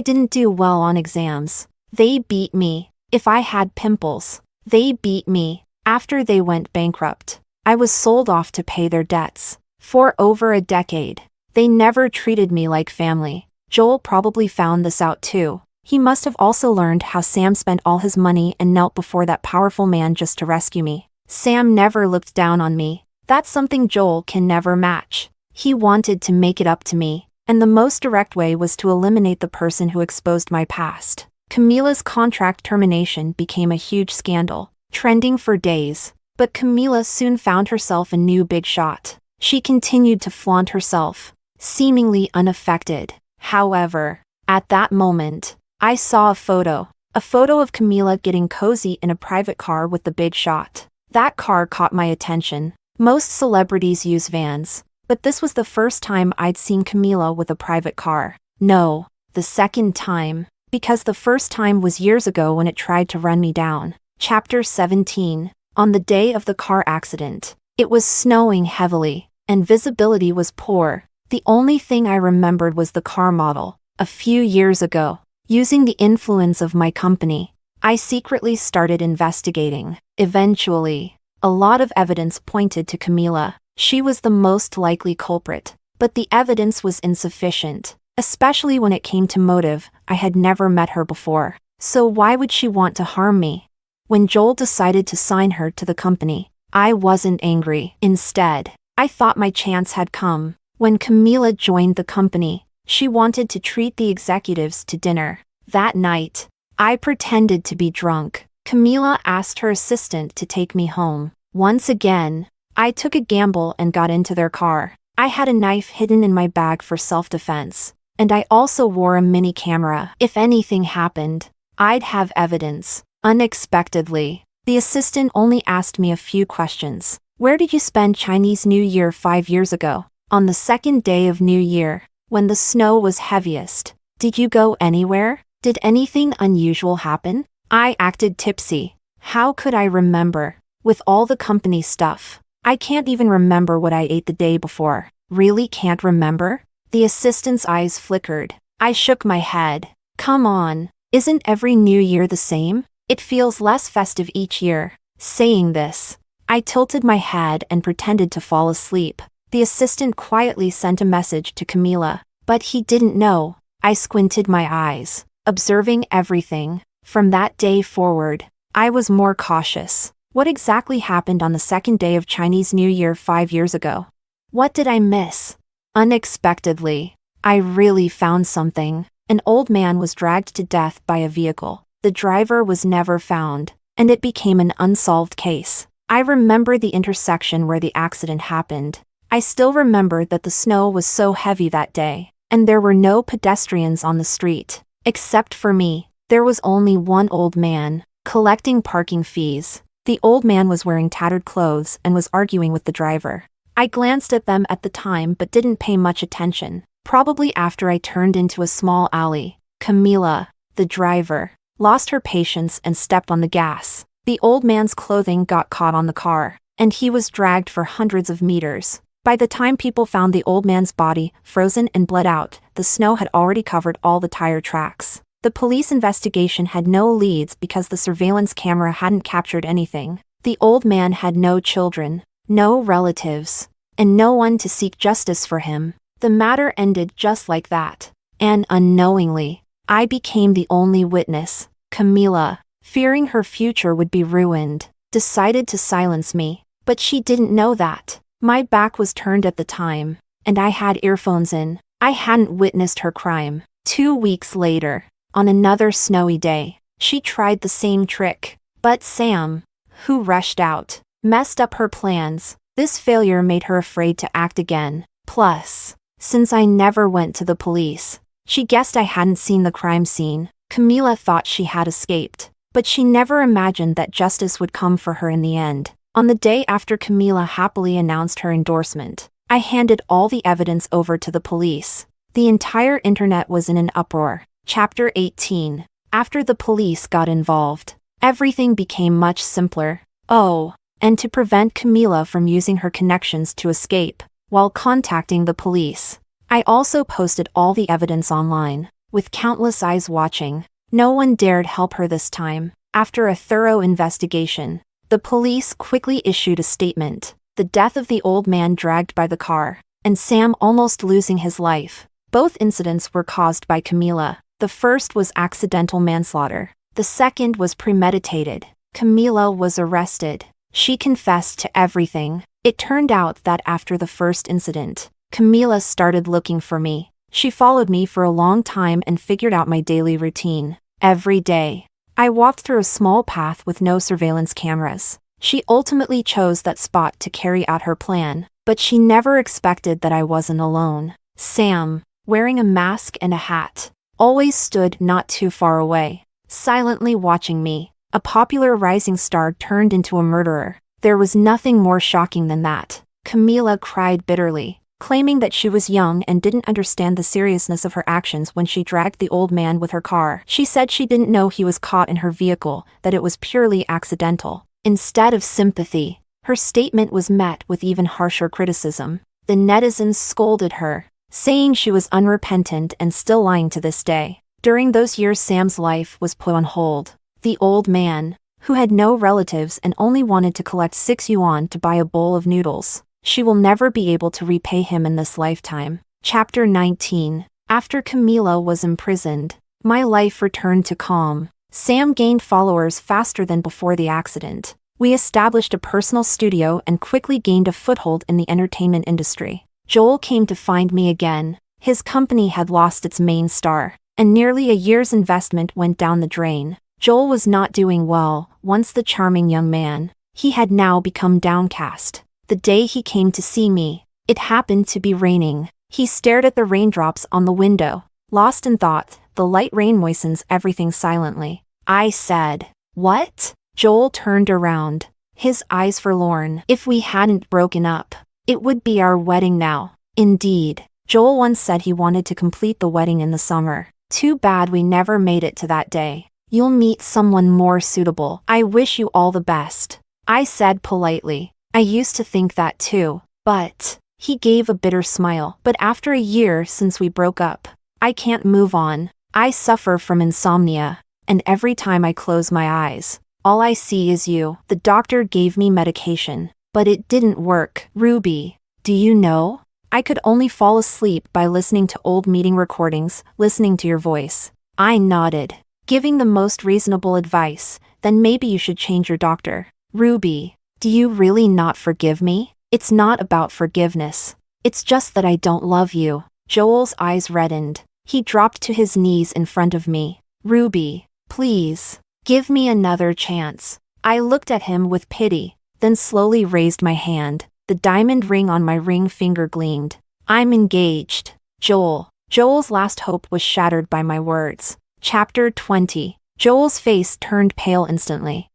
didn't do well on exams, they beat me. If I had pimples, they beat me. After they went bankrupt, I was sold off to pay their debts. For over a decade, they never treated me like family. Joel probably found this out too. He must have also learned how Sam spent all his money and knelt before that powerful man just to rescue me. Sam never looked down on me. That's something Joel can never match. He wanted to make it up to me, and the most direct way was to eliminate the person who exposed my past. Camila's contract termination became a huge scandal, trending for days. But Camila soon found herself a new big shot. She continued to flaunt herself, seemingly unaffected. However, at that moment, I saw a photo of Camila getting cozy in a private car with the big shot. That car caught my attention. Most celebrities use vans, but this was the first time I'd seen Camila with a private car. No, the second time, because the first time was years ago when it tried to run me down. Chapter 17. On the day of the car accident, it was snowing heavily, and visibility was poor. The only thing I remembered was the car model. A few years ago, using the influence of my company, I secretly started investigating. Eventually, a lot of evidence pointed to Camila. She was the most likely culprit, but the evidence was insufficient, especially when it came to motive. I had never met her before, so why would she want to harm me? When Joel decided to sign her to the company, I wasn't angry. Instead, I thought my chance had come. When Camila joined the company, she wanted to treat the executives to dinner. That night, I pretended to be drunk. Camila asked her assistant to take me home. Once again, I took a gamble and got into their car. I had a knife hidden in my bag for self-defense. And I also wore a mini camera. If anything happened, I'd have evidence. Unexpectedly, the assistant only asked me a few questions. Where did you spend Chinese New Year 5 years ago? On the second day of New Year, when the snow was heaviest. Did you go anywhere? Did anything unusual happen? I acted tipsy. How could I remember? With all the company stuff. I can't even remember what I ate the day before. Really can't remember? The assistant's eyes flickered. I shook my head. Come on, isn't every New Year the same? It feels less festive each year. Saying this, I tilted my head and pretended to fall asleep. The assistant quietly sent a message to Camila, but he didn't know. I squinted my eyes, observing everything. From that day forward, I was more cautious. What exactly happened on the second day of Chinese New Year 5 years ago? What did I miss? Unexpectedly, I really found something. An old man was dragged to death by a vehicle. The driver was never found, and it became an unsolved case. I remember the intersection where the accident happened. I still remember that the snow was so heavy that day, and there were no pedestrians on the street. Except for me, there was only one old man, collecting parking fees. The old man was wearing tattered clothes and was arguing with the driver. I glanced at them at the time but didn't pay much attention. Probably after I turned into a small alley, Camila, the driver, lost her patience and stepped on the gas. The old man's clothing got caught on the car, and he was dragged for hundreds of meters. By the time people found the old man's body, frozen and bled out, the snow had already covered all the tire tracks. The police investigation had no leads because the surveillance camera hadn't captured anything. The old man had no children, no relatives, and no one to seek justice for him. The matter ended just like that. And unknowingly, I became the only witness. Camila, fearing her future would be ruined, decided to silence me. But she didn't know that. My back was turned at the time, and I had earphones in. I hadn't witnessed her crime. 2 weeks later, on another snowy day, she tried the same trick. But Sam, who rushed out, messed up her plans. This failure made her afraid to act again. Plus, since I never went to the police, she guessed I hadn't seen the crime scene. Camila thought she had escaped, but she never imagined that justice would come for her in the end. On the day after Camila happily announced her endorsement, I handed all the evidence over to the police. The entire internet was in an uproar. Chapter 18. After the police got involved, everything became much simpler. Oh, and to prevent Camila from using her connections to escape, while contacting the police, I also posted all the evidence online, with countless eyes watching. No one dared help her this time. After a thorough investigation, the police quickly issued a statement. The death of the old man dragged by the car, and Sam almost losing his life. Both incidents were caused by Camila. The first was accidental manslaughter. The second was premeditated. Camila was arrested. She confessed to everything. It turned out that after the first incident, Camila started looking for me. She followed me for a long time and figured out my daily routine. Every day, I walked through a small path with no surveillance cameras. She ultimately chose that spot to carry out her plan, but she never expected that I wasn't alone. Sam, wearing a mask and a hat, always stood not too far away, silently watching me. A popular rising star turned into a murderer. There was nothing more shocking than that. Camila cried bitterly, claiming that she was young and didn't understand the seriousness of her actions when she dragged the old man with her car. She said she didn't know he was caught in her vehicle, that it was purely accidental. Instead of sympathy, her statement was met with even harsher criticism. The netizens scolded her, saying she was unrepentant and still lying to this day. During those years, Sam's life was put on hold. The old man, who had no relatives and only wanted to collect 6 yuan to buy a bowl of noodles, she will never be able to repay him in this lifetime. Chapter 19. After Camila was imprisoned, my life returned to calm. Sam gained followers faster than before the accident. We established a personal studio and quickly gained a foothold in the entertainment industry. Joel came to find me again. His company had lost its main star, and nearly a year's investment went down the drain. Joel was not doing well. Once the charming young man, he had now become downcast. The day he came to see me, it happened to be raining. He stared at the raindrops on the window. Lost in thought, the light rain moistens everything silently. I said, "What?" Joel turned around, his eyes forlorn. "If we hadn't broken up, it would be our wedding now." Indeed, Joel once said he wanted to complete the wedding in the summer. Too bad we never made it to that day. You'll meet someone more suitable. I wish you all the best, I said politely. I used to think that too, but... He gave a bitter smile. But after a year since we broke up, I can't move on. I suffer from insomnia, and every time I close my eyes, all I see is you. The doctor gave me medication, but it didn't work. Ruby, do you know? I could only fall asleep by listening to old meeting recordings, listening to your voice. I nodded, giving the most reasonable advice. Then maybe you should change your doctor. Ruby, do you really not forgive me? It's not about forgiveness. It's just that I don't love you. Joel's eyes reddened. He dropped to his knees in front of me. Ruby, please, give me another chance. I looked at him with pity, then slowly raised my hand. The diamond ring on my ring finger gleamed. I'm engaged. Joel. Joel's last hope was shattered by my words. Chapter 20. Joel's face turned pale instantly.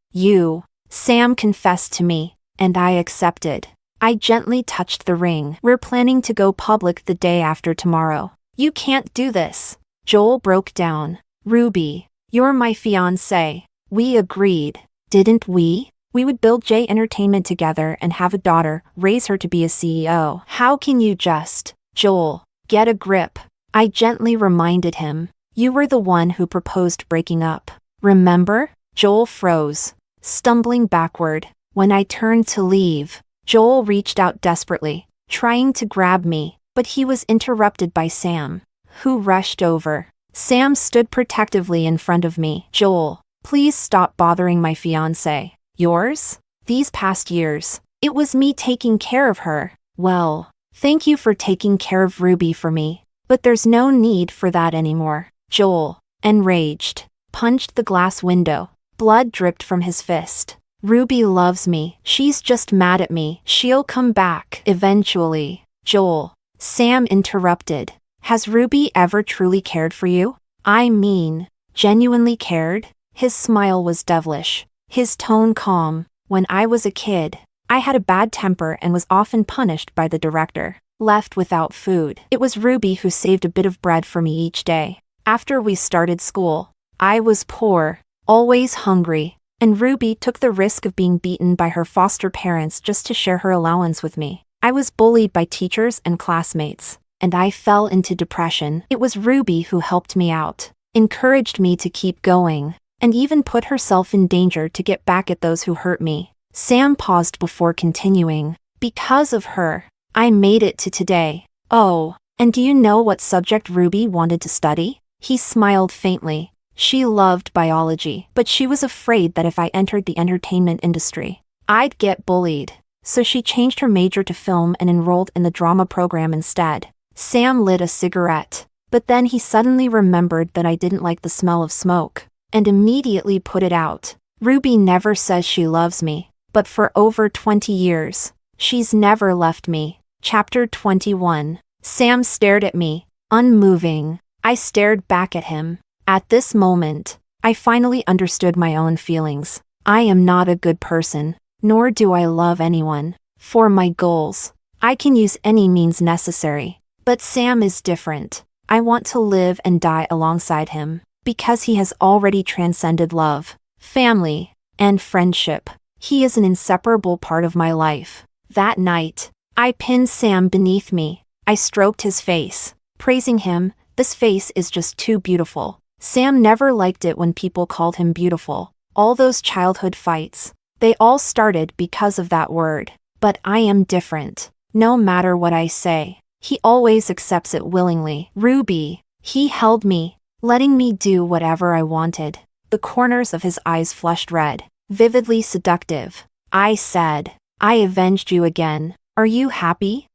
Sam confessed to me, and I accepted. I gently touched the ring. We're planning to go public the day after tomorrow. You can't do this. Joel broke down. Ruby, you're my fiancé. We agreed, didn't we? We would build J Entertainment together and have a daughter, raise her to be a CEO. How can you just... Joel, get a grip. I gently reminded him. You were the one who proposed breaking up. Remember? Joel froze, stumbling backward. When I turned to leave, Joel reached out desperately, trying to grab me, but he was interrupted by Sam, who rushed over. Sam stood protectively in front of me. Joel, please stop bothering my fiancé. Yours? These past years, it was me taking care of her. Well, thank you for taking care of Ruby for me, but there's no need for that anymore. Joel, enraged, punched the glass window. Blood dripped from his fist. Ruby loves me. She's just mad at me. She'll come back eventually. Joel. Sam interrupted. Has Ruby ever truly cared for you? I mean, genuinely cared? His smile was devilish, his tone calm. When I was a kid, I had a bad temper and was often punished by the director. Left without food. It was Ruby who saved a bit of bread for me each day. After we started school, I was poor, always hungry. And Ruby took the risk of being beaten by her foster parents just to share her allowance with me. I was bullied by teachers and classmates, and I fell into depression. It was Ruby who helped me out, encouraged me to keep going, and even put herself in danger to get back at those who hurt me. Sam paused before continuing. Because of her, I made it to today. Oh, and do you know what subject Ruby wanted to study? He smiled faintly. She loved biology, but she was afraid that if I entered the entertainment industry, I'd get bullied. So she changed her major to film and enrolled in the drama program instead. Sam lit a cigarette, but then he suddenly remembered that I didn't like the smell of smoke, and immediately put it out. Ruby never says she loves me, but for over 20 years, she's never left me. Chapter 21. Sam stared at me, unmoving. I stared back at him. At this moment, I finally understood my own feelings. I am not a good person, nor do I love anyone. For my goals, I can use any means necessary. But Sam is different. I want to live and die alongside him, because he has already transcended love, family, and friendship. He is an inseparable part of my life. That night, I pinned Sam beneath me. I stroked his face, praising him. This face is just too beautiful. Sam never liked it when people called him beautiful. All those childhood fights, they all started because of that word. But I am different. No matter what I say, he always accepts it willingly. Ruby. He held me, letting me do whatever I wanted. The corners of his eyes flushed red, vividly seductive. I said, I avenged you again. Are you happy?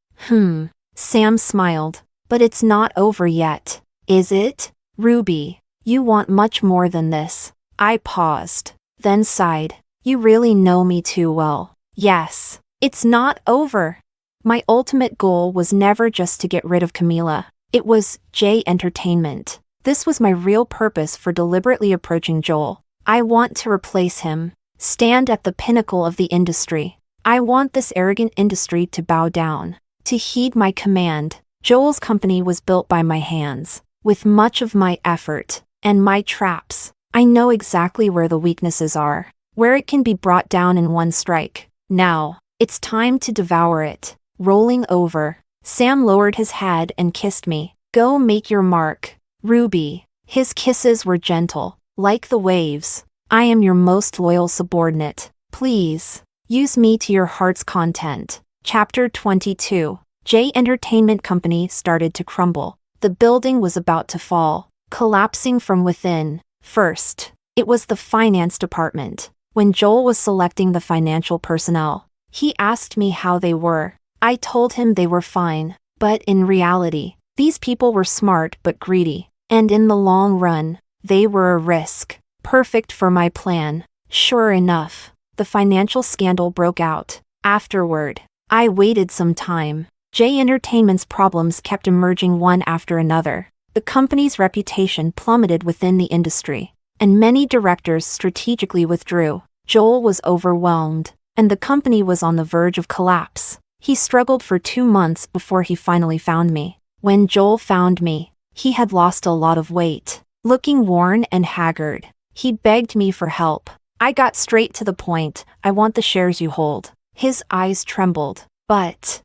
Sam smiled. But it's not over yet, is it? Ruby. You want much more than this. I paused, then sighed. You really know me too well. Yes, it's not over. My ultimate goal was never just to get rid of Camila. It was J Entertainment. This was my real purpose for deliberately approaching Joel. I want to replace him. Stand at the pinnacle of the industry. I want this arrogant industry to bow down, to heed my command. Joel's company was built by my hands, with much of my effort, and my traps. I know exactly where the weaknesses are, where it can be brought down in one strike. Now, it's time to devour it. Rolling over, Sam lowered his head and kissed me. Go make your mark, Ruby. His kisses were gentle, like the waves. I am your most loyal subordinate. Please, use me to your heart's content. Chapter 22. J Entertainment Company started to crumble. The building was about to fall, collapsing from within. First, it was the finance department. When Joel was selecting the financial personnel, he asked me how they were. I told him they were fine, but in reality, these people were smart but greedy, and in the long run, they were a risk. Perfect for my plan. Sure enough, the financial scandal broke out. Afterward, I waited some time. J Entertainment's problems kept emerging one after another. The company's reputation plummeted within the industry, and many directors strategically withdrew. Joel was overwhelmed, and the company was on the verge of collapse. He struggled for 2 months before he finally found me. When Joel found me, he had lost a lot of weight. Looking worn and haggard, he begged me for help. I got straight to the point. I want the shares you hold. His eyes trembled. But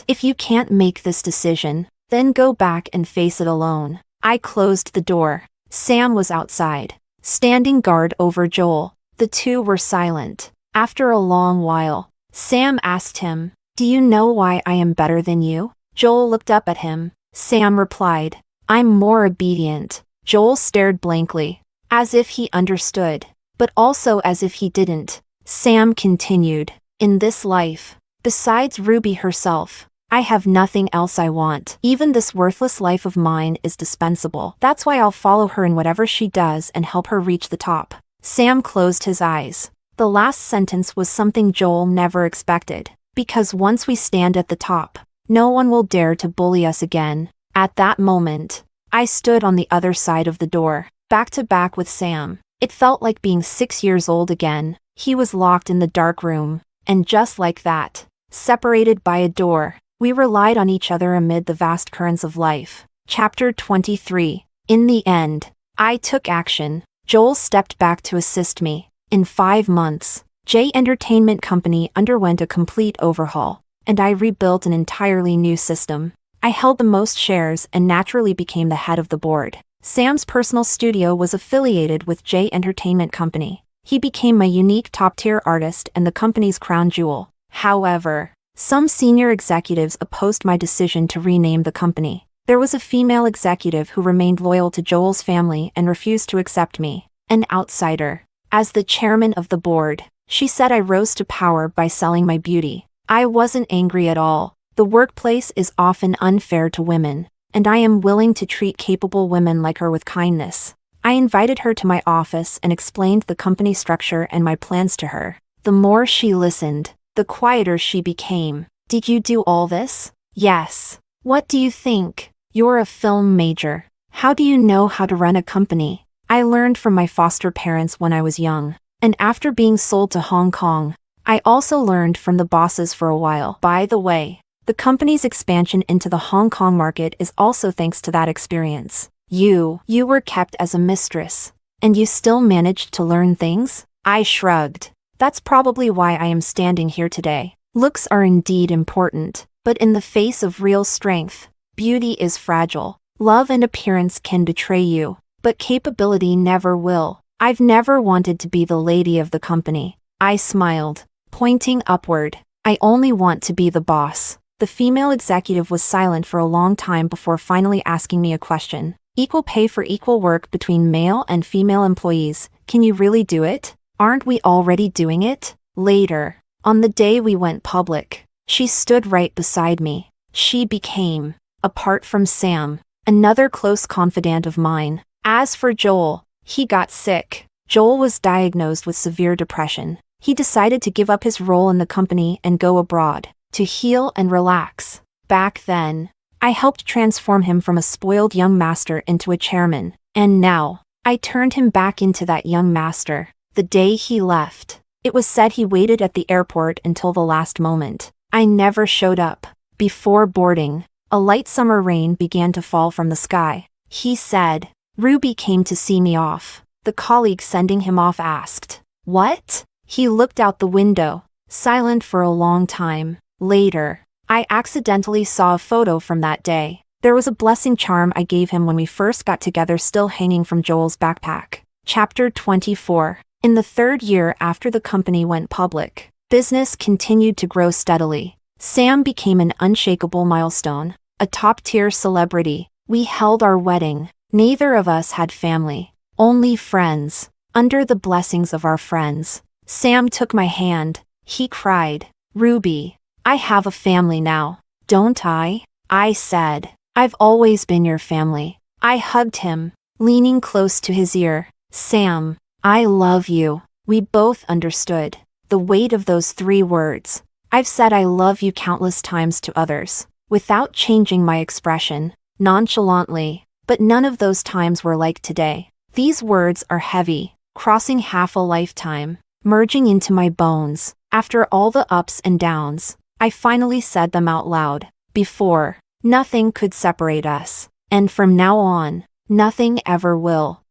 if you can't make this decision, then go back and face it alone. I closed the door. Sam was outside, standing guard over Joel. The two were silent. After a long while, Sam asked him, "Do you know why I am better than you?" Joel looked up at him. Sam replied, "I'm more obedient." Joel stared blankly, as if he understood, but also as if he didn't. Sam continued, "In this life, besides Ruby herself, I have nothing else I want. Even this worthless life of mine is dispensable. That's why I'll follow her in whatever she does and help her reach the top." Sam closed his eyes. The last sentence was something Joel never expected, because once we stand at the top, no one will dare to bully us again. At that moment, I stood on the other side of the door, back to back with Sam. It felt like being 6 years old again. He was locked in the dark room, and just like that, separated by a door, we relied on each other amid the vast currents of life. Chapter 23. In the end, I took action. Joel stepped back to assist me. In 5 months, J Entertainment Company underwent a complete overhaul, and I rebuilt an entirely new system. I held the most shares and naturally became the head of the board. Sam's personal studio was affiliated with J Entertainment Company. He became my unique top-tier artist and the company's crown jewel. However, some senior executives opposed my decision to rename the company. There was a female executive who remained loyal to Joel's family and refused to accept me, an outsider, as the chairman of the board. She said I rose to power by selling my beauty. I wasn't angry at all. The workplace is often unfair to women, and I am willing to treat capable women like her with kindness. I invited her to my office and explained the company structure and my plans to her. The more she listened, the quieter she became. "Did you do all this?" "Yes." "What do you think? You're a film major. How do you know how to run a company?" "I learned from my foster parents when I was young, and after being sold to Hong Kong, I also learned from the bosses for a while. By the way, the company's expansion into the Hong Kong market is also thanks to that experience. You were kept as a mistress, and you still managed to learn things?" I shrugged. "That's probably why I am standing here today. Looks are indeed important, but in the face of real strength, beauty is fragile. Love and appearance can betray you, but capability never will. I've never wanted to be the lady of the company." I smiled, pointing upward. "I only want to be the boss." The female executive was silent for a long time before finally asking me a question. "Equal pay for equal work between male and female employees. Can you really do it? Aren't we already doing it?" Later, on the day we went public, she stood right beside me. She became, apart from Sam, another close confidant of mine. As for Joel, he got sick. Joel was diagnosed with severe depression. He decided to give up his role in the company and go abroad. to heal and relax. Back then, I helped transform him from a spoiled young master into a chairman, and now, I turned him back into that young master. The day he left, it was said he waited at the airport until the last moment. I never showed up. Before boarding, a light summer rain began to fall from the sky. He said, "Ruby came to see me off." The colleague sending him off asked, "What?" He looked out the window, silent for a long time. Later, I accidentally saw a photo from that day. There was a blessing charm I gave him when we first got together still hanging from Joel's backpack. Chapter 24. In the third year after the company went public, business continued to grow steadily. Sam became an unshakable milestone, a top-tier celebrity. We held our wedding. Neither of us had family, only friends. Under the blessings of our friends, Sam took my hand. He cried, "Ruby, I have a family now, don't I?" I said, "I've always been your family." I hugged him, leaning close to his ear. "Sam, I love you." We both understood the weight of those 3 words. I've said I love you countless times to others, without changing my expression, nonchalantly, but none of those times were like today. These words are heavy, crossing half a lifetime, merging into my bones. After all the ups and downs, I finally said them out loud. Before, nothing could separate us, and from now on, nothing ever will.